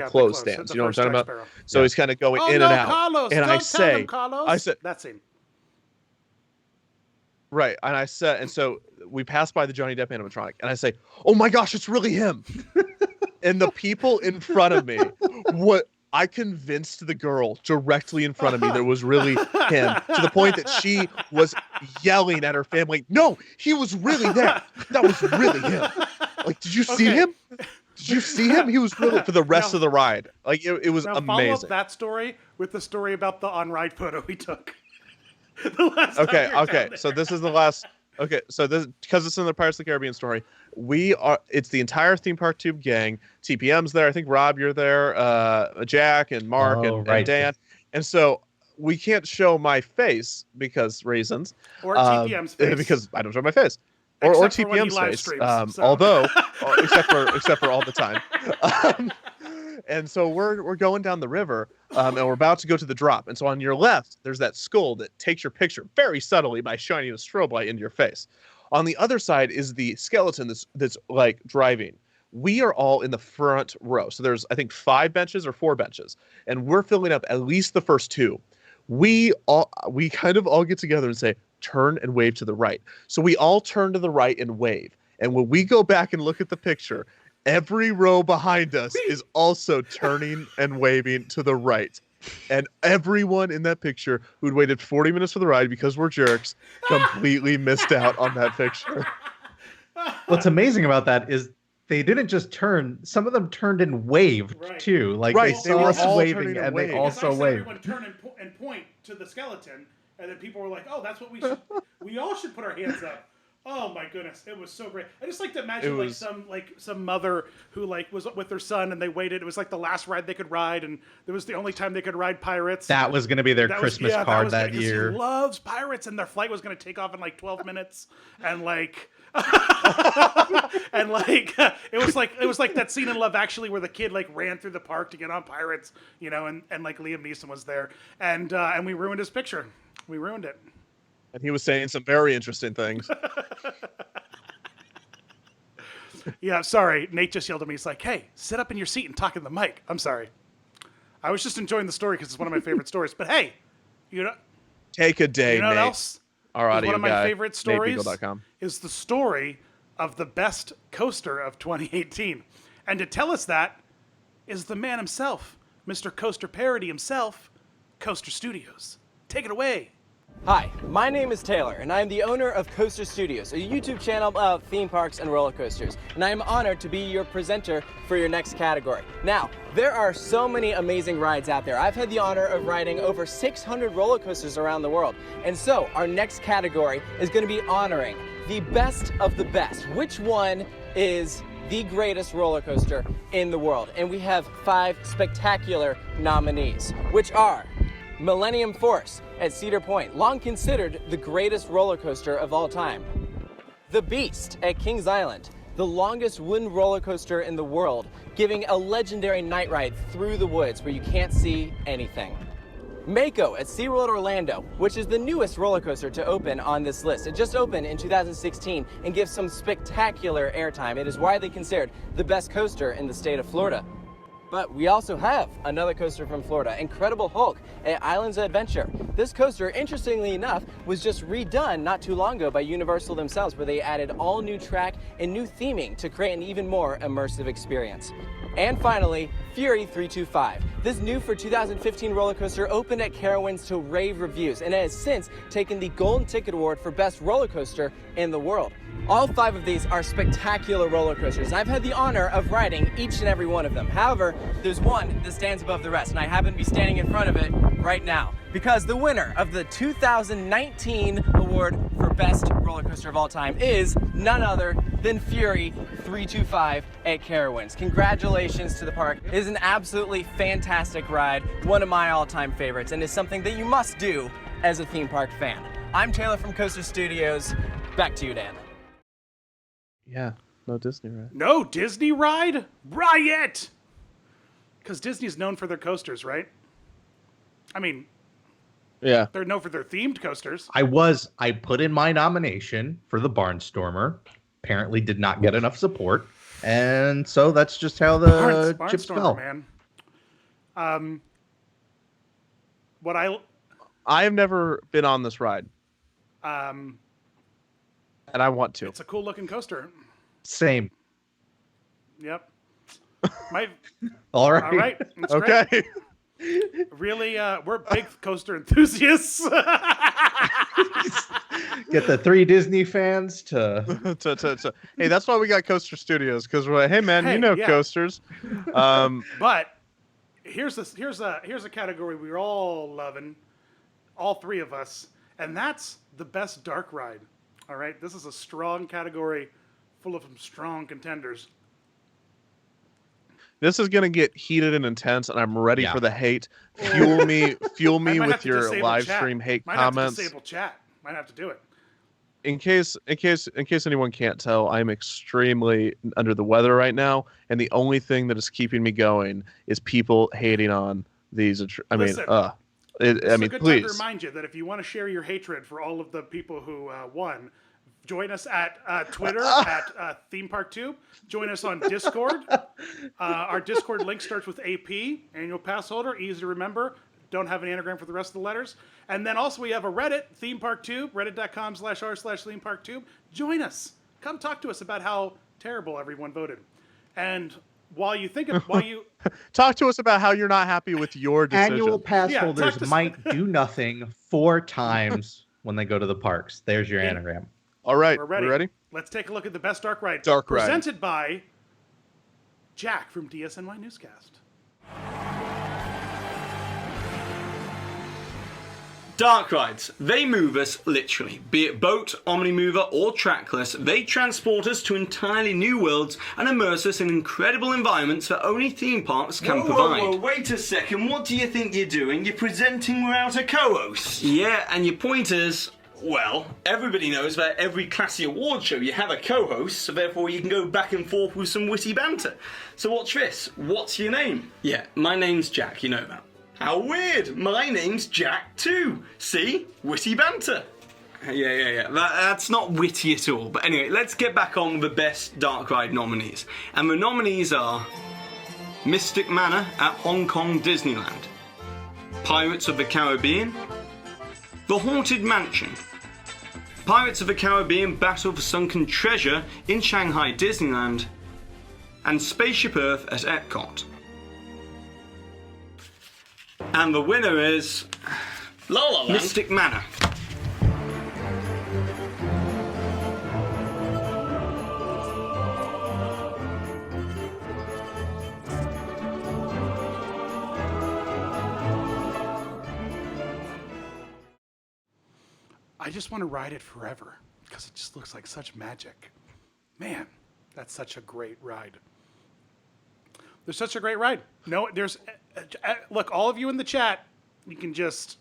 clothes stands. You know what I'm talking about? So he's kind of going in and out. Carlos, and don't tell him, Carlos. I said that scene. Right, and so we pass by the Johnny Depp animatronic, and I say, "Oh my gosh, it's really him!" And the people in front of me, I convinced the girl directly in front of me that it was really him, to the point that she was yelling at her family, "No, he was really there. That was really him. Like, did you see him? Did you see him? He was really for the rest of the ride. Like, it was amazing." Follow up that story with the story about the on-ride photo we took. The last time Okay. we were down So this is the last. Okay, so this because it's in the Pirates of the Caribbean story. It's the entire theme park tube gang. TPM's there. I think Rob, you're there. Jack and Mark and Dan. And so we can't show my face because reasons. Or TPM's face. Because I don't show my face. Or Except for when he TPM's live face. streams, so. Although, except for all the time. And so we're going down the river, and we're about to go to the drop. And so on your left, there's that skull that takes your picture very subtly by shining a strobe light into your face. On the other side is the skeleton that's like driving. We are all in the front row. So there's, I think, 5 benches or 4 benches, and we're filling up at least the first 2. We kind of all get together and say, turn and wave to the right. So we all turn to the right and wave. And when we go back and look at the picture, every row behind us is also turning and waving to the right. And everyone in that picture who'd waited 40 minutes for the ride because we're jerks completely missed out on that picture. What's amazing about that is they didn't just turn. Some of them turned and waved too. Like they saw us waving and they also waved. Everyone turn and point to the skeleton, and then people were like, "Oh, that's what we should. We all should put our hands up." Oh my goodness, it was so great. I just like to imagine some mother who was with their son and they waited. It was like the last ride they could ride, and it was the only time they could ride Pirates. That was going to be their Christmas card that year. He loves Pirates, and their flight was going to take off in 12 minutes, and it was like that scene in Love Actually where the kid ran through the park to get on Pirates, and Liam Neeson was there, and we ruined his picture. We ruined it. And he was saying some very interesting things. Yeah, sorry. Nate just yelled at me. He's like, "Hey, sit up in your seat and talk in the mic." I'm sorry. I was just enjoying the story because it's one of my favorite stories. But hey, take a day, you know Nate. What else? Our audio one of my guy, favorite stories NateBeagle.com. is the story of the best coaster of 2018. And to tell us that is the man himself, Mr. Coaster Parody himself, Coaster Studios. Take it away. Hi, my name is Taylor, and I am the owner of Coaster Studios, a YouTube channel about theme parks and roller coasters. And I am honored to be your presenter for your next category. Now, there are so many amazing rides out there. I've had the honor of riding over 600 roller coasters around the world. And so, our next category is going to be honoring the best of the best. Which one is the greatest roller coaster in the world? And we have 5 spectacular nominees, which are Millennium Force at Cedar Point, long considered the greatest roller coaster of all time. The Beast at Kings Island, the longest wooden roller coaster in the world, giving a legendary night ride through the woods where you can't see anything. Mako at SeaWorld Orlando, which is the newest roller coaster to open on this list. It just opened in 2016 and gives some spectacular airtime. It is widely considered the best coaster in the state of Florida. But we also have another coaster from Florida, Incredible Hulk at Islands of Adventure. This coaster, interestingly enough, was just redone not too long ago by Universal themselves, where they added all new track and new theming to create an even more immersive experience. And finally, Fury 325. This new for 2015 roller coaster opened at Carowinds to rave reviews and has since taken the Golden Ticket Award for Best Roller Coaster in the world. All 5 of these are spectacular roller coasters, and I've had the honor of riding each and every one of them. However, there's one that stands above the rest, and I happen to be standing in front of it right now, because the winner of the 2019 award for Best Roller Coaster of All Time is none other than Fury 325 at Carowinds. Congratulations to the park. It is an absolutely fantastic ride, one of my all-time favorites, and is something that you must do as a theme park fan. I'm Taylor from Coaster Studios. Back to you, Dan. Yeah, no Disney ride. No Disney ride? Riot! Because Disney's known for their coasters, right? I mean, yeah, they're known for their themed coasters. I put in my nomination for the Barnstormer. Apparently did not get enough support. And so that's just how the chips Barnstormer, fell. Man. I have never been on this ride. And I want to. It's a cool looking coaster. Same. Yep. All right. All right. That's okay. Great. Really, we're big coaster enthusiasts. Get the 3 Disney fans to... Hey, that's why we got Coaster Studios, because we're like, hey man, you know yeah. coasters. But here's a category we're all loving, all 3 of us, and that's the best dark ride. All right, this is a strong category, full of some strong contenders. This is gonna get heated and intense, and I'm ready for the hate. Fuel me with your live stream hate comments. Have to disable chat. Might have to do it. In case anyone can't tell, I'm extremely under the weather right now, and the only thing that is keeping me going is people hating on these. Listen, It's a good time to please. remind you that if you want to share your hatred for all of the people who won, join us at Twitter at Theme Park Tube. Join us on Discord. Our Discord link starts with AP, annual pass holder, easy to remember. Don't have an anagram for the rest of the letters. And then also we have a Reddit, Theme Park Tube, reddit.com/r/Theme Park Tube. Join us. Come talk to us about how terrible everyone voted. And while you talk to us about how you're not happy with your decision. Annual pass holders might do nothing 4 times when they go to the parks. There's your anagram. All right, we're ready. We ready? Let's take a look at the best dark ride. Dark ride. Presented by Jack from DSNY Newscast. Dark rides, they move us literally. Be it boat, omnimover or trackless, they transport us to entirely new worlds and immerse us in incredible environments that only theme parks can provide. Whoa, wait a second, what do you think you're doing? You're presenting without a co-host? Yeah, and your pointers, well, everybody knows that every classy award show you have a co-host, so therefore you can go back and forth with some witty banter. So watch this, what's your name? Yeah, my name's Jack, you know that. How weird! My name's Jack too. See? Witty banter. Yeah. That's not witty at all. But anyway, let's get back on with the best dark ride nominees. And the nominees are Mystic Manor at Hong Kong Disneyland, Pirates of the Caribbean, The Haunted Mansion, Pirates of the Caribbean Battle for Sunken Treasure in Shanghai Disneyland, and Spaceship Earth at Epcot. And the winner is La La Land. Mystic Manor. I just want to ride it forever because it just looks like such magic. Man, that's such a great ride. There's such a great ride. No, there's look, all of you in the chat, you can just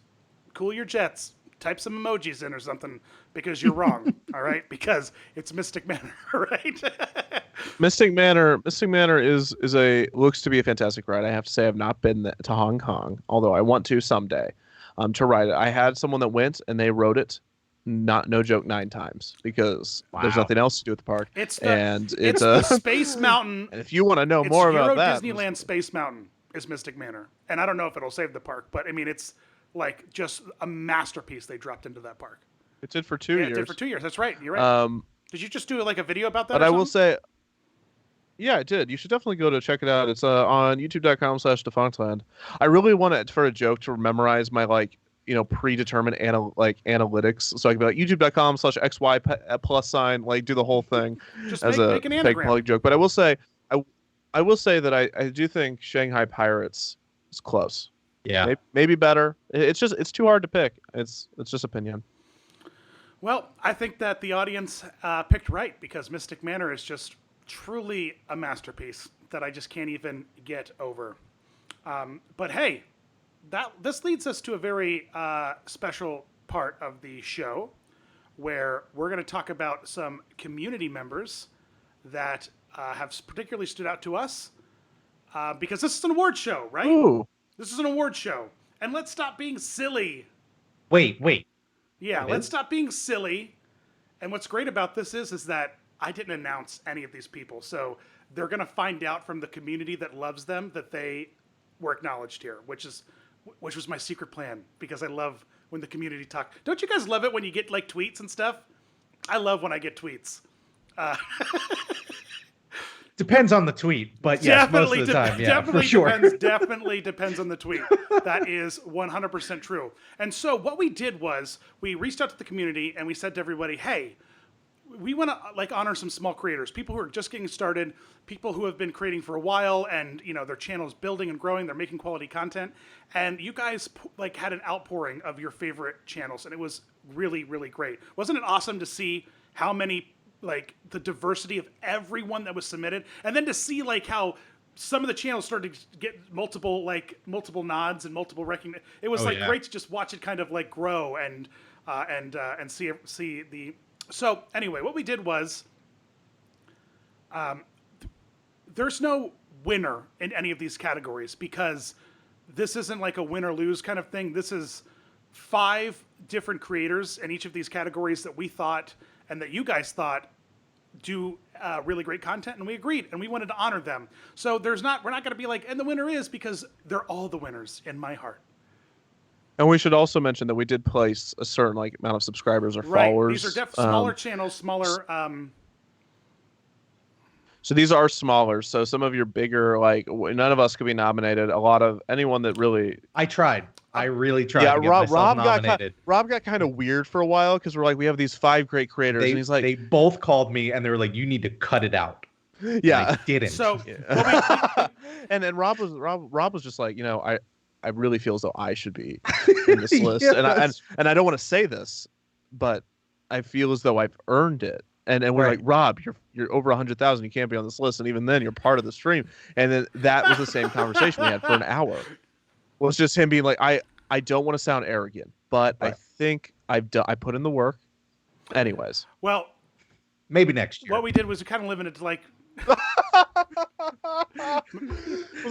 cool your jets, type some emojis in or something because you're wrong. All right, because it's Mystic Manor, right? Mystic Manor is looks to be a fantastic ride. I have to say I've not been to Hong Kong, although I want to someday to ride it. I had someone that went and they rode it no joke 9 times because there's nothing else to do at the park. It's the Space Mountain. And if you want to know It's more about Euro that, Disneyland Space Mountain is Mystic Manor, and I don't know if it'll save the park, but I mean it's like just a masterpiece they dropped into that park. it did for 2 years. It did for 2 years. That's right. You're right. Did you just do like a video about that? But or I will something? say, yeah, it did. You should definitely go to check it out. It's on youtube.com/Defunctland. I really want it for a joke to memorize my predetermined analytics. So I can be like youtube.com/XY plus sign, like do the whole thing Just as make an fake anagram. public joke. But I will say, I will say that I do think Shanghai Pirates is close. Yeah. Maybe better. It's too hard to pick. It's just opinion. Well, I think that the audience picked right because Mystic Manor is just truly a masterpiece that I just can't even get over. But hey, this leads us to a very special part of the show where we're going to talk about some community members that have particularly stood out to us because this is an award show, right? Ooh. This is an award show. And let's stop being silly. Wait. Yeah, let's stop being silly. And what's great about this is that I didn't announce any of these people. So they're going to find out from the community that loves them that they were acknowledged here, which was my secret plan because I love when the community talk. Don't you guys love it when you get like tweets and stuff? I love when I get tweets. Depends on the tweet, but yes, most of the time, yeah, for sure. Definitely depends on the tweet. That is 100% true. And so what we did was we reached out to the community and we said to everybody, hey, we want to honor some small creators, people who are just getting started, people who have been creating for a while and their channel is building and growing, they're making quality content, and you guys had an outpouring of your favorite channels, and it was really, really great. Wasn't it awesome to see how many the diversity of everyone that was submitted, and then to see how some of the channels started to get multiple nods and multiple recognition. It was great to just watch it kind of grow and see the. So anyway, what we did was, there's no winner in any of these categories because this isn't like a win or lose kind of thing. This is 5 different creators in each of these categories that we thought and that you guys thought do really great content, and we agreed, and we wanted to honor them. So we're not going to be and the winner is, because they're all the winners in my heart. And we should also mention that we did place a certain amount of subscribers or followers. These are smaller channels, smaller. So these are smaller. So some of your bigger, none of us could be nominated. A lot of anyone that really. I tried. I really tried. Yeah, to get Rob nominated. Rob got kind of weird for a while because we're we have these 5 great creators, and he's they both called me and they were like, you need to cut it out. Yeah, and I didn't. So, and Rob was just I really feel as though I should be in this list, Yes. and I don't want to say this, but I feel as though I've earned it. And we're Right. Rob, you're over 100,000. You can't be on this list, and even then, you're part of the stream. And then that was the same conversation we had for an hour. Was just him being I don't want to sound arrogant, but I think I put in the work. Anyways, well, maybe next year. What we did was we kind of limited to was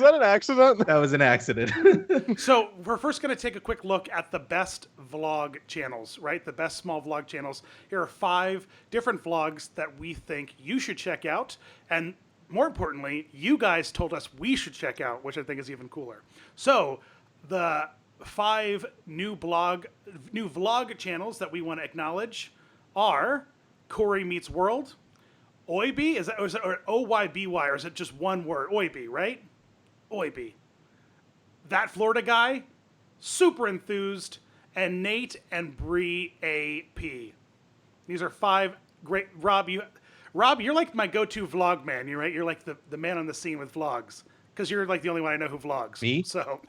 that an accident? That was an accident. So we're first going to take a quick look at the best vlog channels, right? The best small vlog channels. Here are 5 different vlogs that we think you should check out. And more importantly, you guys told us we should check out, which I think is even cooler. So the 5 new vlog channels that we want to acknowledge are Corey Meets World, Oyby, is it or Oyby, or is it just one word? Oyby, right? Oyby. That Florida guy, super enthused, and Nate and Bree AP. These are 5 great. Rob, you're like my go-to vlog man. You're right. You're like the man on the scene with vlogs because you're the only one I know who vlogs. Me? So.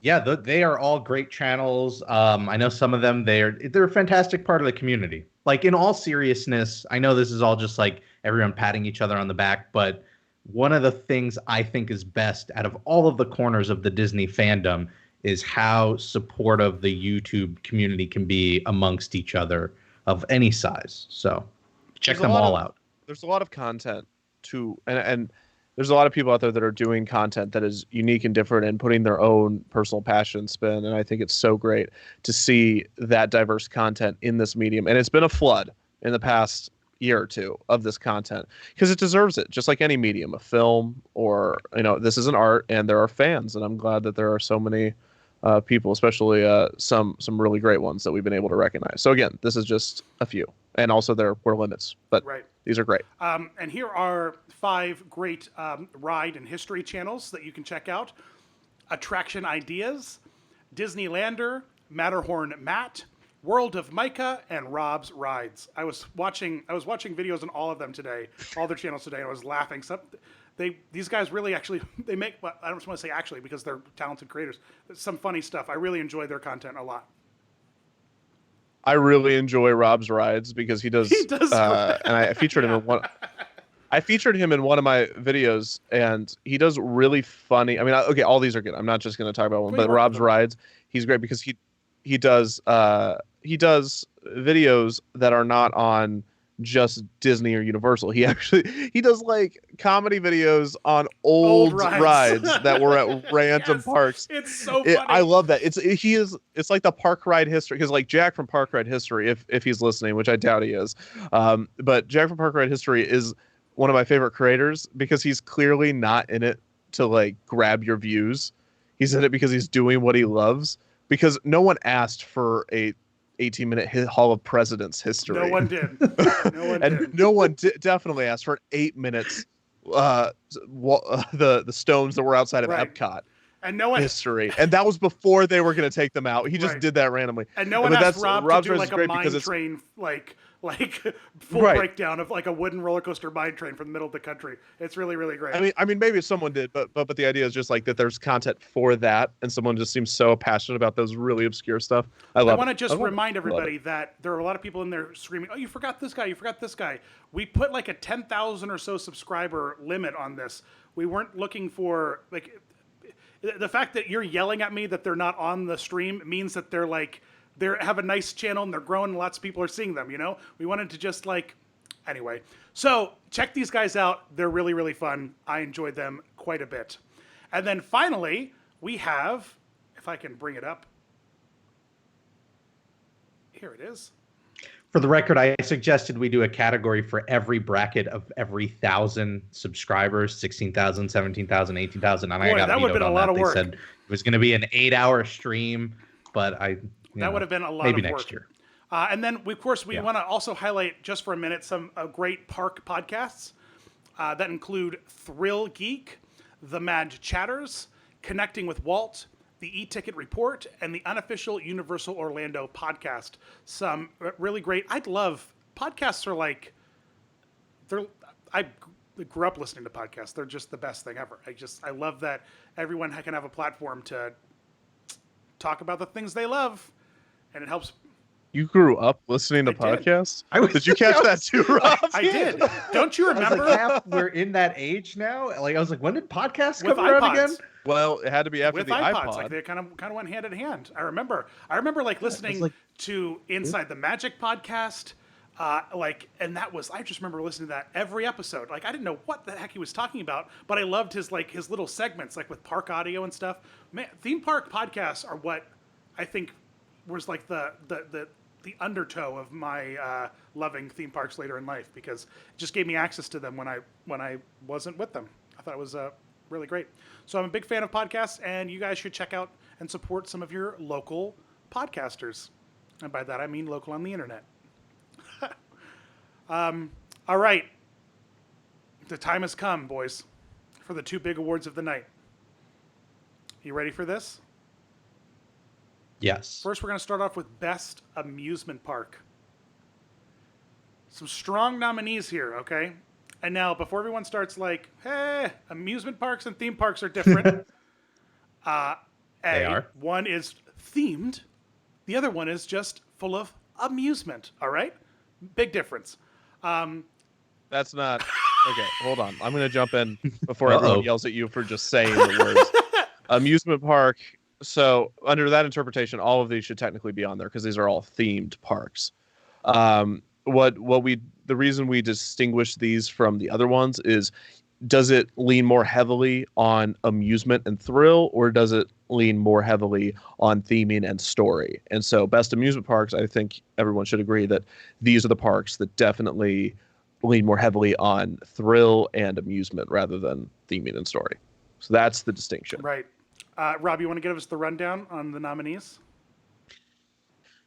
Yeah, they are all great channels. I know some of them, they're a fantastic part of the community. In all seriousness, I know this is all just everyone patting each other on the back, but one of the things I think is best out of all of the corners of the Disney fandom is how supportive the YouTube community can be amongst each other of any size. So check them all out. There's a lot of content and there's a lot of people out there that are doing content that is unique and different and putting their own personal passion spin. And I think it's so great to see that diverse content in this medium. And it's been a flood in the past year or two of this content because it deserves it, just like any medium, a film or, this is an art and there are fans. And I'm glad that there are so many people, especially some really great ones that we've been able to recognize. So again, this is just a few. And also there were limits, but these are great. And here are 5 great ride and history channels that you can check out. Attraction Ideas, Disneylander, Matterhorn Matt, World of Micah, and Rob's Rides. I was watching videos on all of them today, all their channels today, and I was laughing. These guys really actually, they make, well, I don't just want to say actually because they're talented creators, some funny stuff. I really enjoy their content a lot. I really enjoy Rob's Rides because he does and I featured him in one. I featured him in one of my videos, and he does really funny. I mean, okay, all these are good. I'm not just going to talk about one, but Rob's Rides, he's great because he does videos that are not on just Disney or Universal. He does like comedy videos on old rides that were at random parks. It's so funny. I love that. It's like the park ride history, because like Jack from Park Ride History, if he's listening, which I doubt he is, but Jack from Park Ride History is one of my favorite creators because he's clearly not in it to like grab your views. He's in it because he's doing what he loves, because no one asked for a 18-minute Hall of Presidents history. No one did. No one definitely asked for 8 minutes. The stones that were outside of Epcot. And no one history, and that was before they were going to take them out. He just did that randomly. And no one asked Rob to do like a mine train, like full breakdown of like a wooden roller coaster mine train from the middle of the country. It's really, really great. I mean, maybe someone did, but the idea is just like that. There's content for that, and someone just seems so passionate about those really obscure stuff. I want to just remind everybody that there are a lot of people in there screaming, "Oh, you forgot this guy! You forgot this guy!" We put like a 10,000 or so subscriber limit on this. We weren't looking for like. The fact that you're yelling at me that they're not on the stream means that they have a nice channel and they're growing and lots of people are seeing them, We wanted to just anyway. So check these guys out. They're really, really fun. I enjoyed them quite a bit. And then finally, we have, if I can bring it up. Here it is. For the record, I suggested we do a category for every bracket of every 1,000 subscribers, 16,000, 17,000, 18,000. And I got that would have been a lot of work. They said it was going to be an 8-hour stream, but that would have been a lot maybe of work. Next year. And then, of course, we want to also highlight just for a minute some great park podcasts that include Thrill Geek, The Mad Chatters, Connecting with Walt, the E-Ticket Report, and the unofficial Universal Orlando podcast. Some really great. Podcasts are like, I grew up listening to podcasts. They're just the best thing ever. I love that everyone can have a platform to talk about the things they love, and it helps. You grew up listening to podcasts? Did you catch that too, Rob? I did. Don't you remember? I was like, we're in that age now. Like I was like, when did podcasts come around again? Well, it had to be after the iPod. Like they kind of went hand in hand. I remember like listening to Inside the Magic podcast, and that was, I just remember listening to that every episode. Like I didn't know what the heck he was talking about, but I loved his little segments, like with park audio and stuff. Man, theme park podcasts are what I think was like the undertow of my loving theme parks later in life, because it just gave me access to them when I wasn't with them. I thought it was really great. So I'm a big fan of podcasts, and you guys should check out and support some of your local podcasters. And by that, I mean local on the internet. All right. The time has come, boys, for the 2 big awards of the night. You ready for this? Yes. First, we're going to start off with Best Amusement Park. Some strong nominees here, okay? And now, before everyone starts like, hey, amusement parks and theme parks are different. They are. One is themed. The other one is just full of amusement, all right? Big difference. That's not... Okay, hold on. I'm going to jump in before everyone yells at you for just saying the words. Amusement park. So under that interpretation, all of these should technically be on there because these are all themed parks. The reason we distinguish these from the other ones is does it lean more heavily on amusement and thrill, or does it lean more heavily on theming and story? And so best amusement parks, I think everyone should agree that these are the parks that definitely lean more heavily on thrill and amusement rather than theming and story. So that's the distinction. Right. Rob, you want to give us the rundown on the nominees?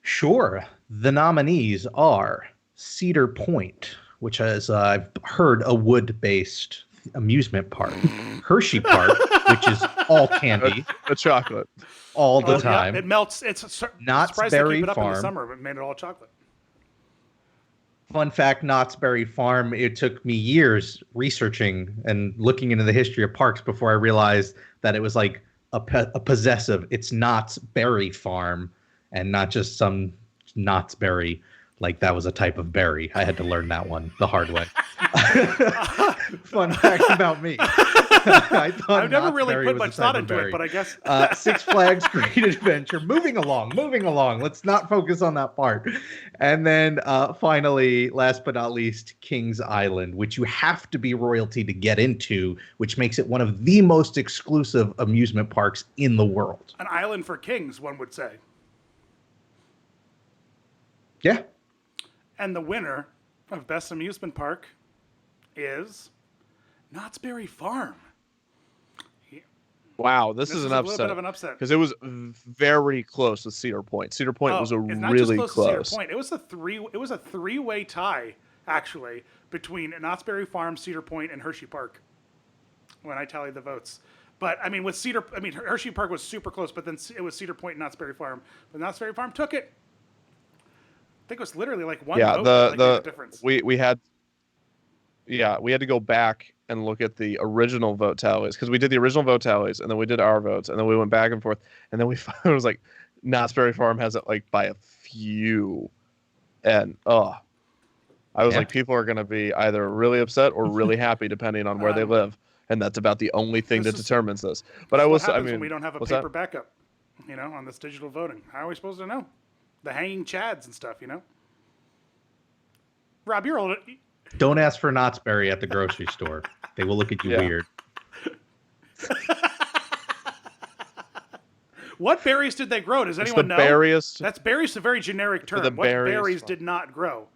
Sure. The nominees are Cedar Point, which is, I've heard, a wood-based amusement park. Hershey Park, which is all candy. A chocolate. All the time. Yeah, it melts. It's Knott's surprised they Berry keep it up in the Farm. summer, but made it all chocolate. Fun fact, Knott's Berry Farm, it took me years researching and looking into the history of parks before I realized that it was like a possessive. It's Knott's Berry Farm and not just some Knott's Berry. Like that was a type of berry. I had to learn that one the hard way. Fun fact about me. I've never really put much thought into it, but I guess Six Flags Great Adventure. Moving along. Let's not focus on that part. And then finally, last but not least, Kings Island, which you have to be royalty to get into, which makes it one of the most exclusive amusement parks in the world. an island for kings, one would say. Yeah. And the winner of Best Amusement Park is Knott's Berry Farm. Wow, this is an a upset. little bit of an upset. Because it was very close with Cedar Point. Cedar Point was it's not really just close. To Cedar Point. It was a three-way tie, actually, between Knott's Berry Farm, Cedar Point, and Hershey Park when I tallied the votes. But I mean, Hershey Park was super close, but then it was Cedar Point and Knott's Berry Farm. But Knott's Berry Farm took it. I think it was literally like one vote. The difference. We had to go back and look at the original vote tallies, because we did the original vote tallies and then we did our votes and then we went back and forth and then we found it was like Knott's Berry Farm has it like by a few, and I was like, people are going to be either really upset or really happy depending on where they live, and that's about the only thing that determines this. But when we don't have a paper backup, on this digital voting. How are we supposed to know? The hanging chads and stuff, Rob, you're old. Don't ask for Knott's Berry at the grocery store. They will look at you weird. What berries did they grow? Does anyone know? That's berries, a very generic term. What berries did not grow?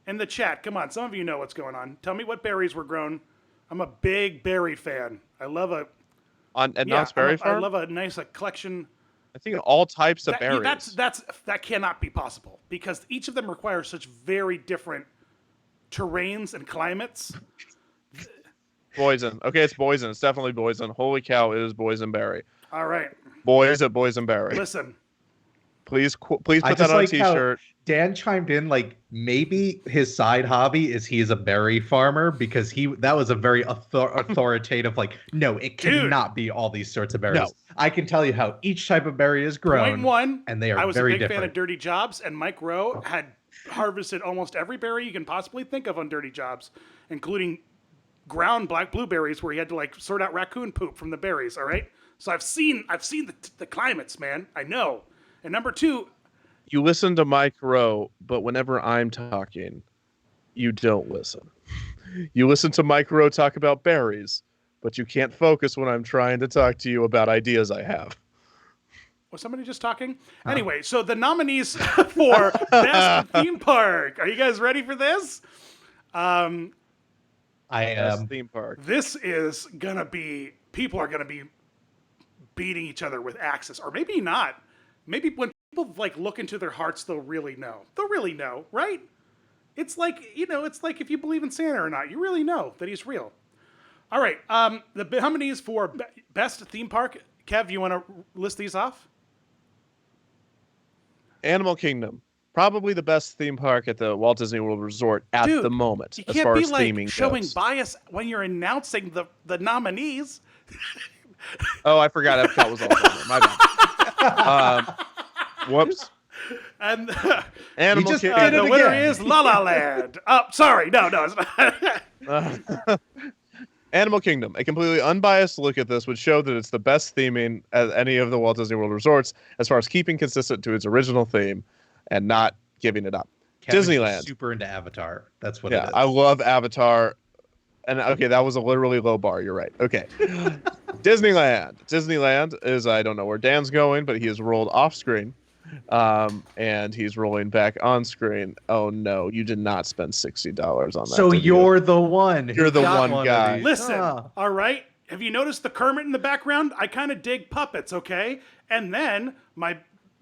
In the chat, come on, some of you know what's going on. Tell me what berries were grown. I'm a big berry fan. I love at Knott's Berry Farm? I love a nice collection. I think all types of berries. That cannot be possible because each of them require such very different terrains and climates. Boysen. Okay, it's Boysen. It's definitely Boysen. Holy cow, it is boysenberry. All right. Boys at boysenberry. Listen. Please put that on a t-shirt. Dan chimed in like maybe his side hobby is he is a berry farmer, because that was a very authoritative like, no, it cannot be all these sorts of berries. No. I can tell you how each type of berry is grown. Point one, and they are very different. I was a big fan of Dirty Jobs, and Mike Rowe had harvested almost every berry you can possibly think of on Dirty Jobs, including ground black blueberries where he had to like sort out raccoon poop from the berries. All right, so I've seen the climates, man. I know. And number two, you listen to Mike Rowe, but whenever I'm talking, you don't listen. You listen to Mike Rowe talk about berries, but you can't focus when I'm trying to talk to you about ideas I have. Was somebody just talking? Anyway, so the nominees for Best Theme Park. Are you guys ready for this? I am. Theme park. This is going to be, people are going to be beating each other with axes, or maybe not. Maybe when people like look into their hearts, they'll really know. They'll really know, right? It's like, it's like if you believe in Santa or not, you really know that he's real. All right. The nominees for Best Theme Park. Kev, you want to list these off? Animal Kingdom. Probably the best theme park at the Walt Disney World Resort at the moment. You as can't far be as like theming showing goes. bias when you're announcing the nominees. Oh, I forgot Epcot was also there. My bad. Whoops. And Animal Kingdom. The winner is La La Land. Oh, sorry. No, it's not. Animal Kingdom. A completely unbiased look at this would show that it's the best theming at any of the Walt Disney World resorts as far as keeping consistent to its original theme and not giving it up. Kevin's Disneyland. super into Avatar. That's what it is. I love Avatar. And okay, that was a literally low bar. You're right. Okay. Disneyland. Disneyland is, I don't know where Dan's going, but he has rolled off screen. And he's rolling back on screen. Oh no, you did not spend $60 on that. So you're the one. You're the one guy. Listen, all right. Have you noticed the Kermit in the background? I kind of dig puppets, okay? And then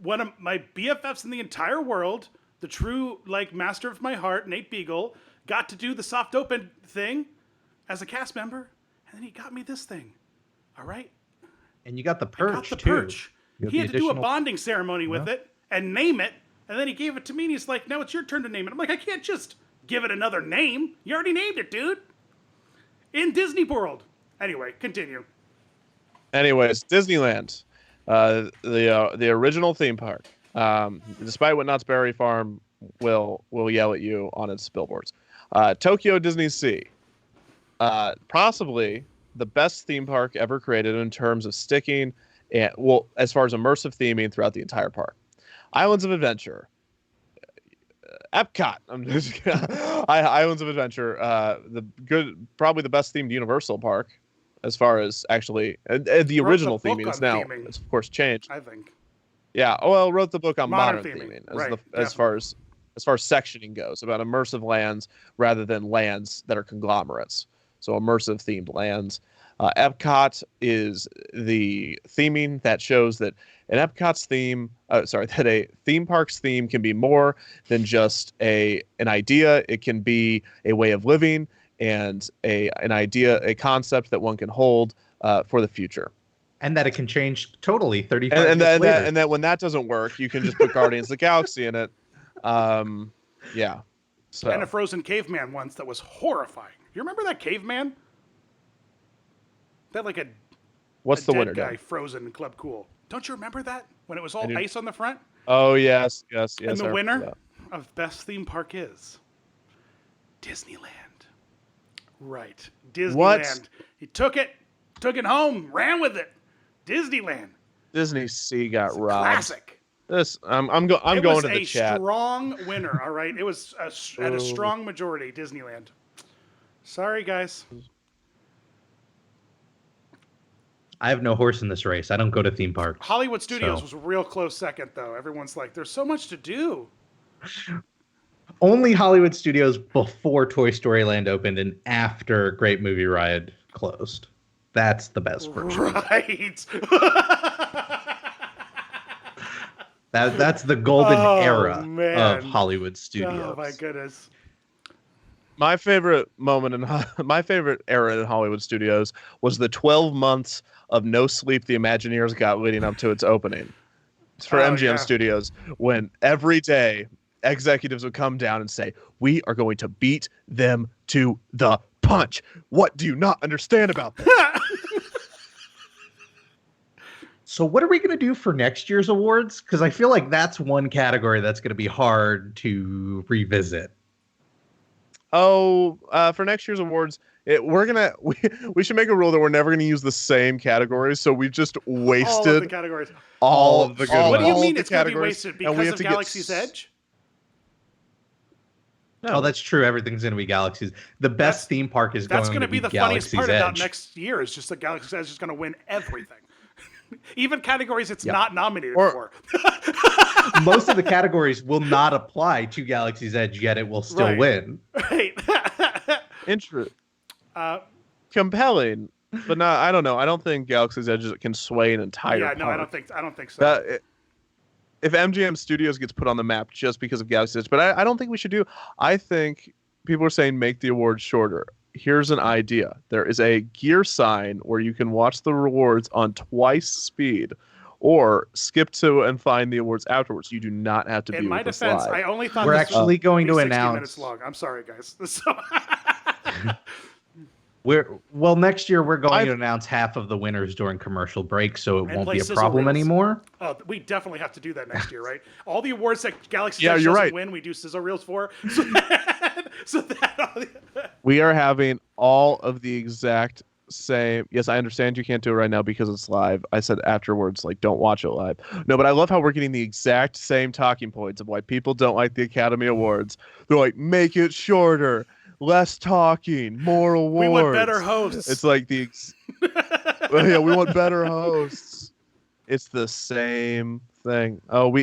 one of my BFFs in the entire world, the true master of my heart, Nate Begle, got to do the soft open thing as a cast member, and then he got me this thing. All right. And you got the perch, I got the too. perch. He had to do a bonding ceremony with it and name it, and then he gave it to me, and he's like, now it's your turn to name it. I'm like, I can't just give it another name. You already named it, dude. In Disney World. Anyway, continue. Anyways, Disneyland, the original theme park. Despite what Knott's Berry Farm will yell at you on its billboards. Tokyo Disney Sea. Possibly the best theme park ever created in terms of sticking and, well, as far as immersive theming throughout the entire park. Islands of Adventure. Epcot. Islands of Adventure. Probably the best themed Universal park, as far as actually the original theming is now. It's of course changed. I think. Yeah. Oh, well, wrote the book on modern theming. theming as far as sectioning goes, about immersive lands rather than lands that are conglomerates. So immersive themed lands. Epcot is the theming that shows that an Epcot's theme, that a theme park's theme can be more than just an idea. It can be a way of living and an idea, a concept that one can hold for the future. And that it can change totally 35 and years later. And that when that doesn't work, you can just put Guardians of the Galaxy in it. Yeah. So. And a frozen caveman once that was horrifying. You remember that caveman? That What's the dead winner guy Dan? frozen in Club Cool. Don't you remember that when it was all ice on the front? Oh yes. And the winner of best theme park is Disneyland. Right, Disneyland. What? He took it home, ran with it. Disneyland. Disney Sea got robbed. Classic. This I'm going to the chat. It was a strong winner. All right, it was at a strong majority. Disneyland. Sorry, guys. I have no horse in this race. I don't go to theme parks. Hollywood Studios was a real close second, though. Everyone's like, there's so much to do. Only Hollywood Studios before Toy Story Land opened and after Great Movie Ride closed. That's the best version. Right. That's the golden era man. of Hollywood Studios. Oh my goodness. My favorite moment in my favorite era in Hollywood Studios was the 12 months of no sleep the Imagineers got leading up to its opening. It's for MGM Studios, when every day executives would come down and say, "We are going to beat them to the punch. What do you not understand about this?" So what are we going to do for next year's awards? Because I feel like that's one category that's going to be hard to revisit. Oh, for next year's awards, we should make a rule that we're never going to use the same categories. So we've just wasted all of the categories. All of the good ones. What do you mean All it's going to be categories, wasted and we because have of to get Galaxy's Edge? No, that's true. Everything's going to be Galaxy's. The best theme park is That's going to be the Galaxy's funniest part Edge. about next year is just that Galaxy's Edge is going to win everything. Even categories it's not nominated for. Most of the categories will not apply to Galaxy's Edge, yet it will still win. Right. Compelling, but not. I don't know. I don't think Galaxy's Edge can sway an entire. Yeah, no, park. I don't think so. If MGM Studios gets put on the map just because of Galaxy's Edge, but I don't think we should do. I think people are saying make the awards shorter. Here's an idea. There is a gear sign where you can watch the rewards on twice speed, or skip to and find the awards afterwards. You do not have to be In my with us defense, live. I only thought We're this actually was going to 60 announce- minutes long. I'm sorry, guys. Next year we're going to announce half of the winners during commercial break, so it won't play be a sizzle reels. anymore. Oh, we definitely have to do that next year, right? All the awards that Galaxy Yeah, Edge you're doesn't right. win, we do sizzle reels for. We are having all of the exact same. Yes, I understand you can't do it right now because it's live. I said afterwards, like, don't watch it live. No, but I love how we're getting the exact same talking points of why people don't like the Academy Awards. They're like, make it shorter. less talking, more awards. We want better hosts. It's like yeah, we want better hosts. It's the same thing.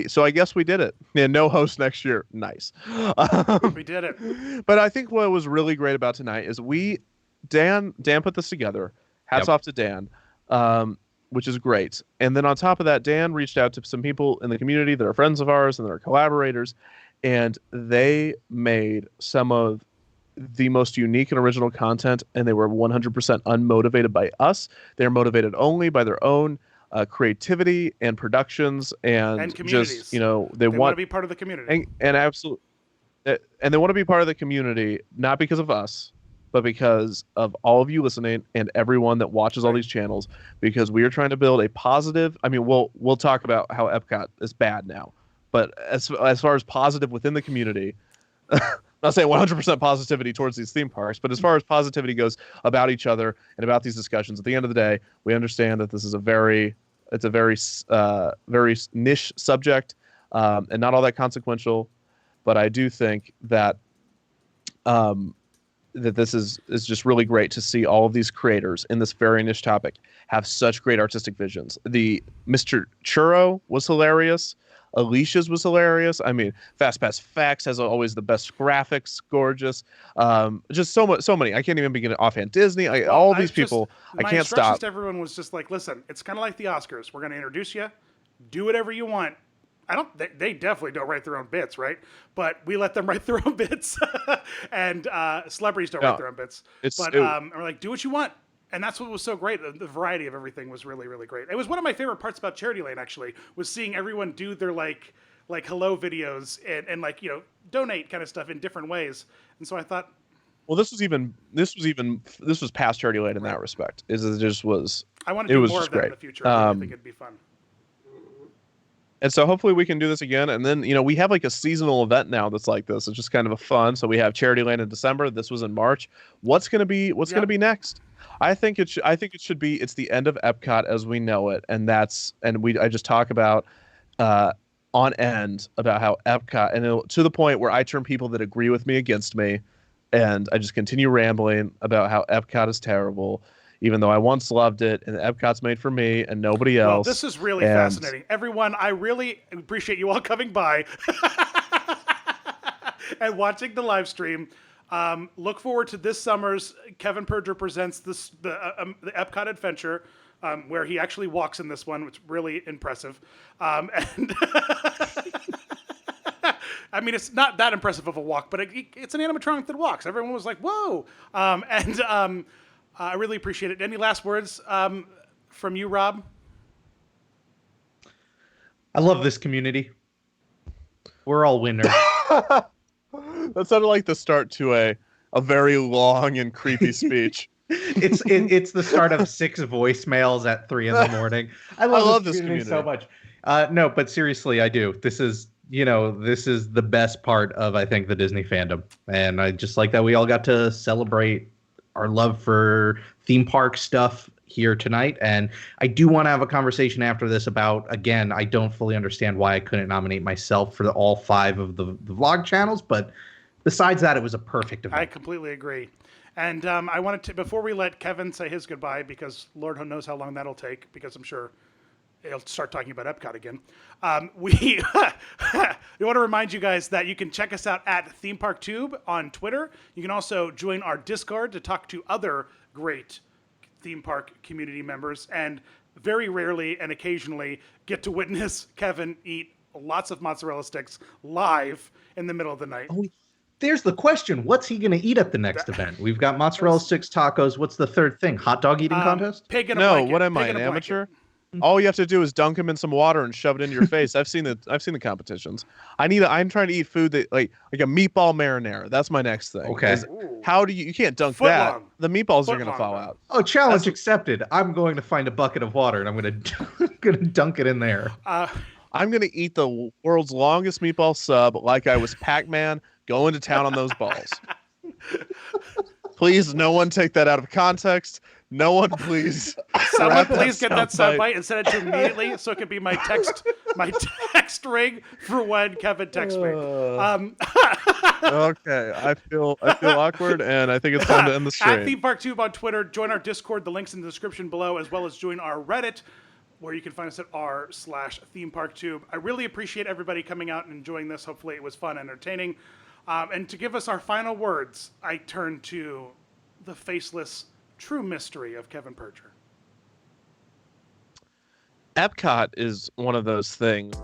So I guess we did it. Yeah, no host next year. Nice. We did it. But I think what was really great about tonight is Dan put this together. Hats off to Dan, which is great. And then on top of that, Dan reached out to some people in the community that are friends of ours and that are collaborators, and they made some of the most unique and original content, and they were 100% unmotivated by us. They're motivated only by their own creativity and productions and communities. Just, they want to be part of the community. And absolutely. And they want to be part of the community, not because of us, but because of all of you listening and everyone that watches all these channels, because we are trying to build a positive. I mean, we'll talk about how Epcot is bad now, but as far as positive within the community, I'm not saying 100% positivity towards these theme parks, but as far as positivity goes about each other and about these discussions, at the end of the day, we understand that this is a very niche subject and not all that consequential. But I do think that that this is just really great to see all of these creators in this very niche topic have such great artistic visions. The Mr. Churro was hilarious. Alicia's was hilarious. I mean, FastPass Facts has always the best graphics, gorgeous. Just so many. I can't even begin offhand. Disney, all these people. I can't stop. My instructions to everyone was just like, listen, it's kind of like the Oscars. We're going to introduce you. Do whatever you want. They definitely don't write their own bits, right? But we let them write their own bits, and celebrities don't write their own bits. We're like, do what you want, and that's what was so great. The variety of everything was really, really great. It was one of my favorite parts about Charity Lane, actually, was seeing everyone do their like hello videos and donate kind of stuff in different ways. And so I thought, well, this was past Charity Lane in that respect. It just was. I want to do more of that in the future. I think it'd be fun. And so hopefully we can do this again. And then, we have like a seasonal event now that's like this. It's just kind of a fun. So we have Charity Land in December. This was in March. What's going to be be next? I think it should be, it's the end of Epcot as we know it. And I just talk about on end about how Epcot, and to the point where I turn people that agree with me against me. And I just continue rambling about how Epcot is terrible, even though I once loved it, and Epcot's made for me and nobody else. Well, this is really fascinating. Everyone, I really appreciate you all coming by and watching the live stream. Look forward to this summer's Kevin Perger Presents the Epcot Adventure, where he actually walks in this one, which is really impressive. And I mean, it's not that impressive of a walk, but it's an animatronic that walks. Everyone was like, whoa. I really appreciate it. Any last words from you, Rob? I love this community. We're all winners. That sounded like the start to a very long and creepy speech. It's the start of 6 voicemails at 3 a.m. I love this community so much. No, but seriously, I do. This is the best part of, I think, the Disney fandom. And I just like that we all got to celebrate our love for theme park stuff here tonight. And I do want to have a conversation after this about, again, I don't fully understand why I couldn't nominate myself for all 5 of the vlog channels, but besides that, it was a perfect event. I completely agree. And I wanted to, before we let Kevin say his goodbye, because Lord knows how long that'll take, because I'm sure he'll start talking about Epcot again. We want to remind you guys that you can check us out at Theme Park Tube on Twitter. You can also join our Discord to talk to other great theme park community members, and very rarely and occasionally get to witness Kevin eat lots of mozzarella sticks live in the middle of the night. Oh, there's the question. What's he going to eat at the next event? We've got mozzarella sticks, tacos. What's the third thing? Hot dog eating contest? Pig in a blanket. What am I, an amateur? All you have to do is dunk him in some water and shove it into your face. I've seen the competitions. I'm trying to eat food that like a meatball marinara. That's my next thing. Okay. How do you can't dunk that. Long. The meatballs are going to fall out. Oh, challenge accepted. I'm going to find a bucket of water and I'm going to dunk it in there. I'm going to eat the world's longest meatball sub like I was Pac-Man going to town on those balls. Please, no one take that out of context. No one, please. Someone wrap please get that soundbite. soundbite and send it to me immediately so it can be my text ring for when Kevin texts me. Okay, I feel awkward, and I think it's time to end the At stream. Theme Park Tube on Twitter. Join our Discord. The link's in the description below, as well as join our Reddit, where you can find us at r/themeparktube. I really appreciate everybody coming out and enjoying this. Hopefully it was fun and entertaining. And to give us our final words, I turn to the faceless true mystery of Kevin Percher. Epcot is one of those things.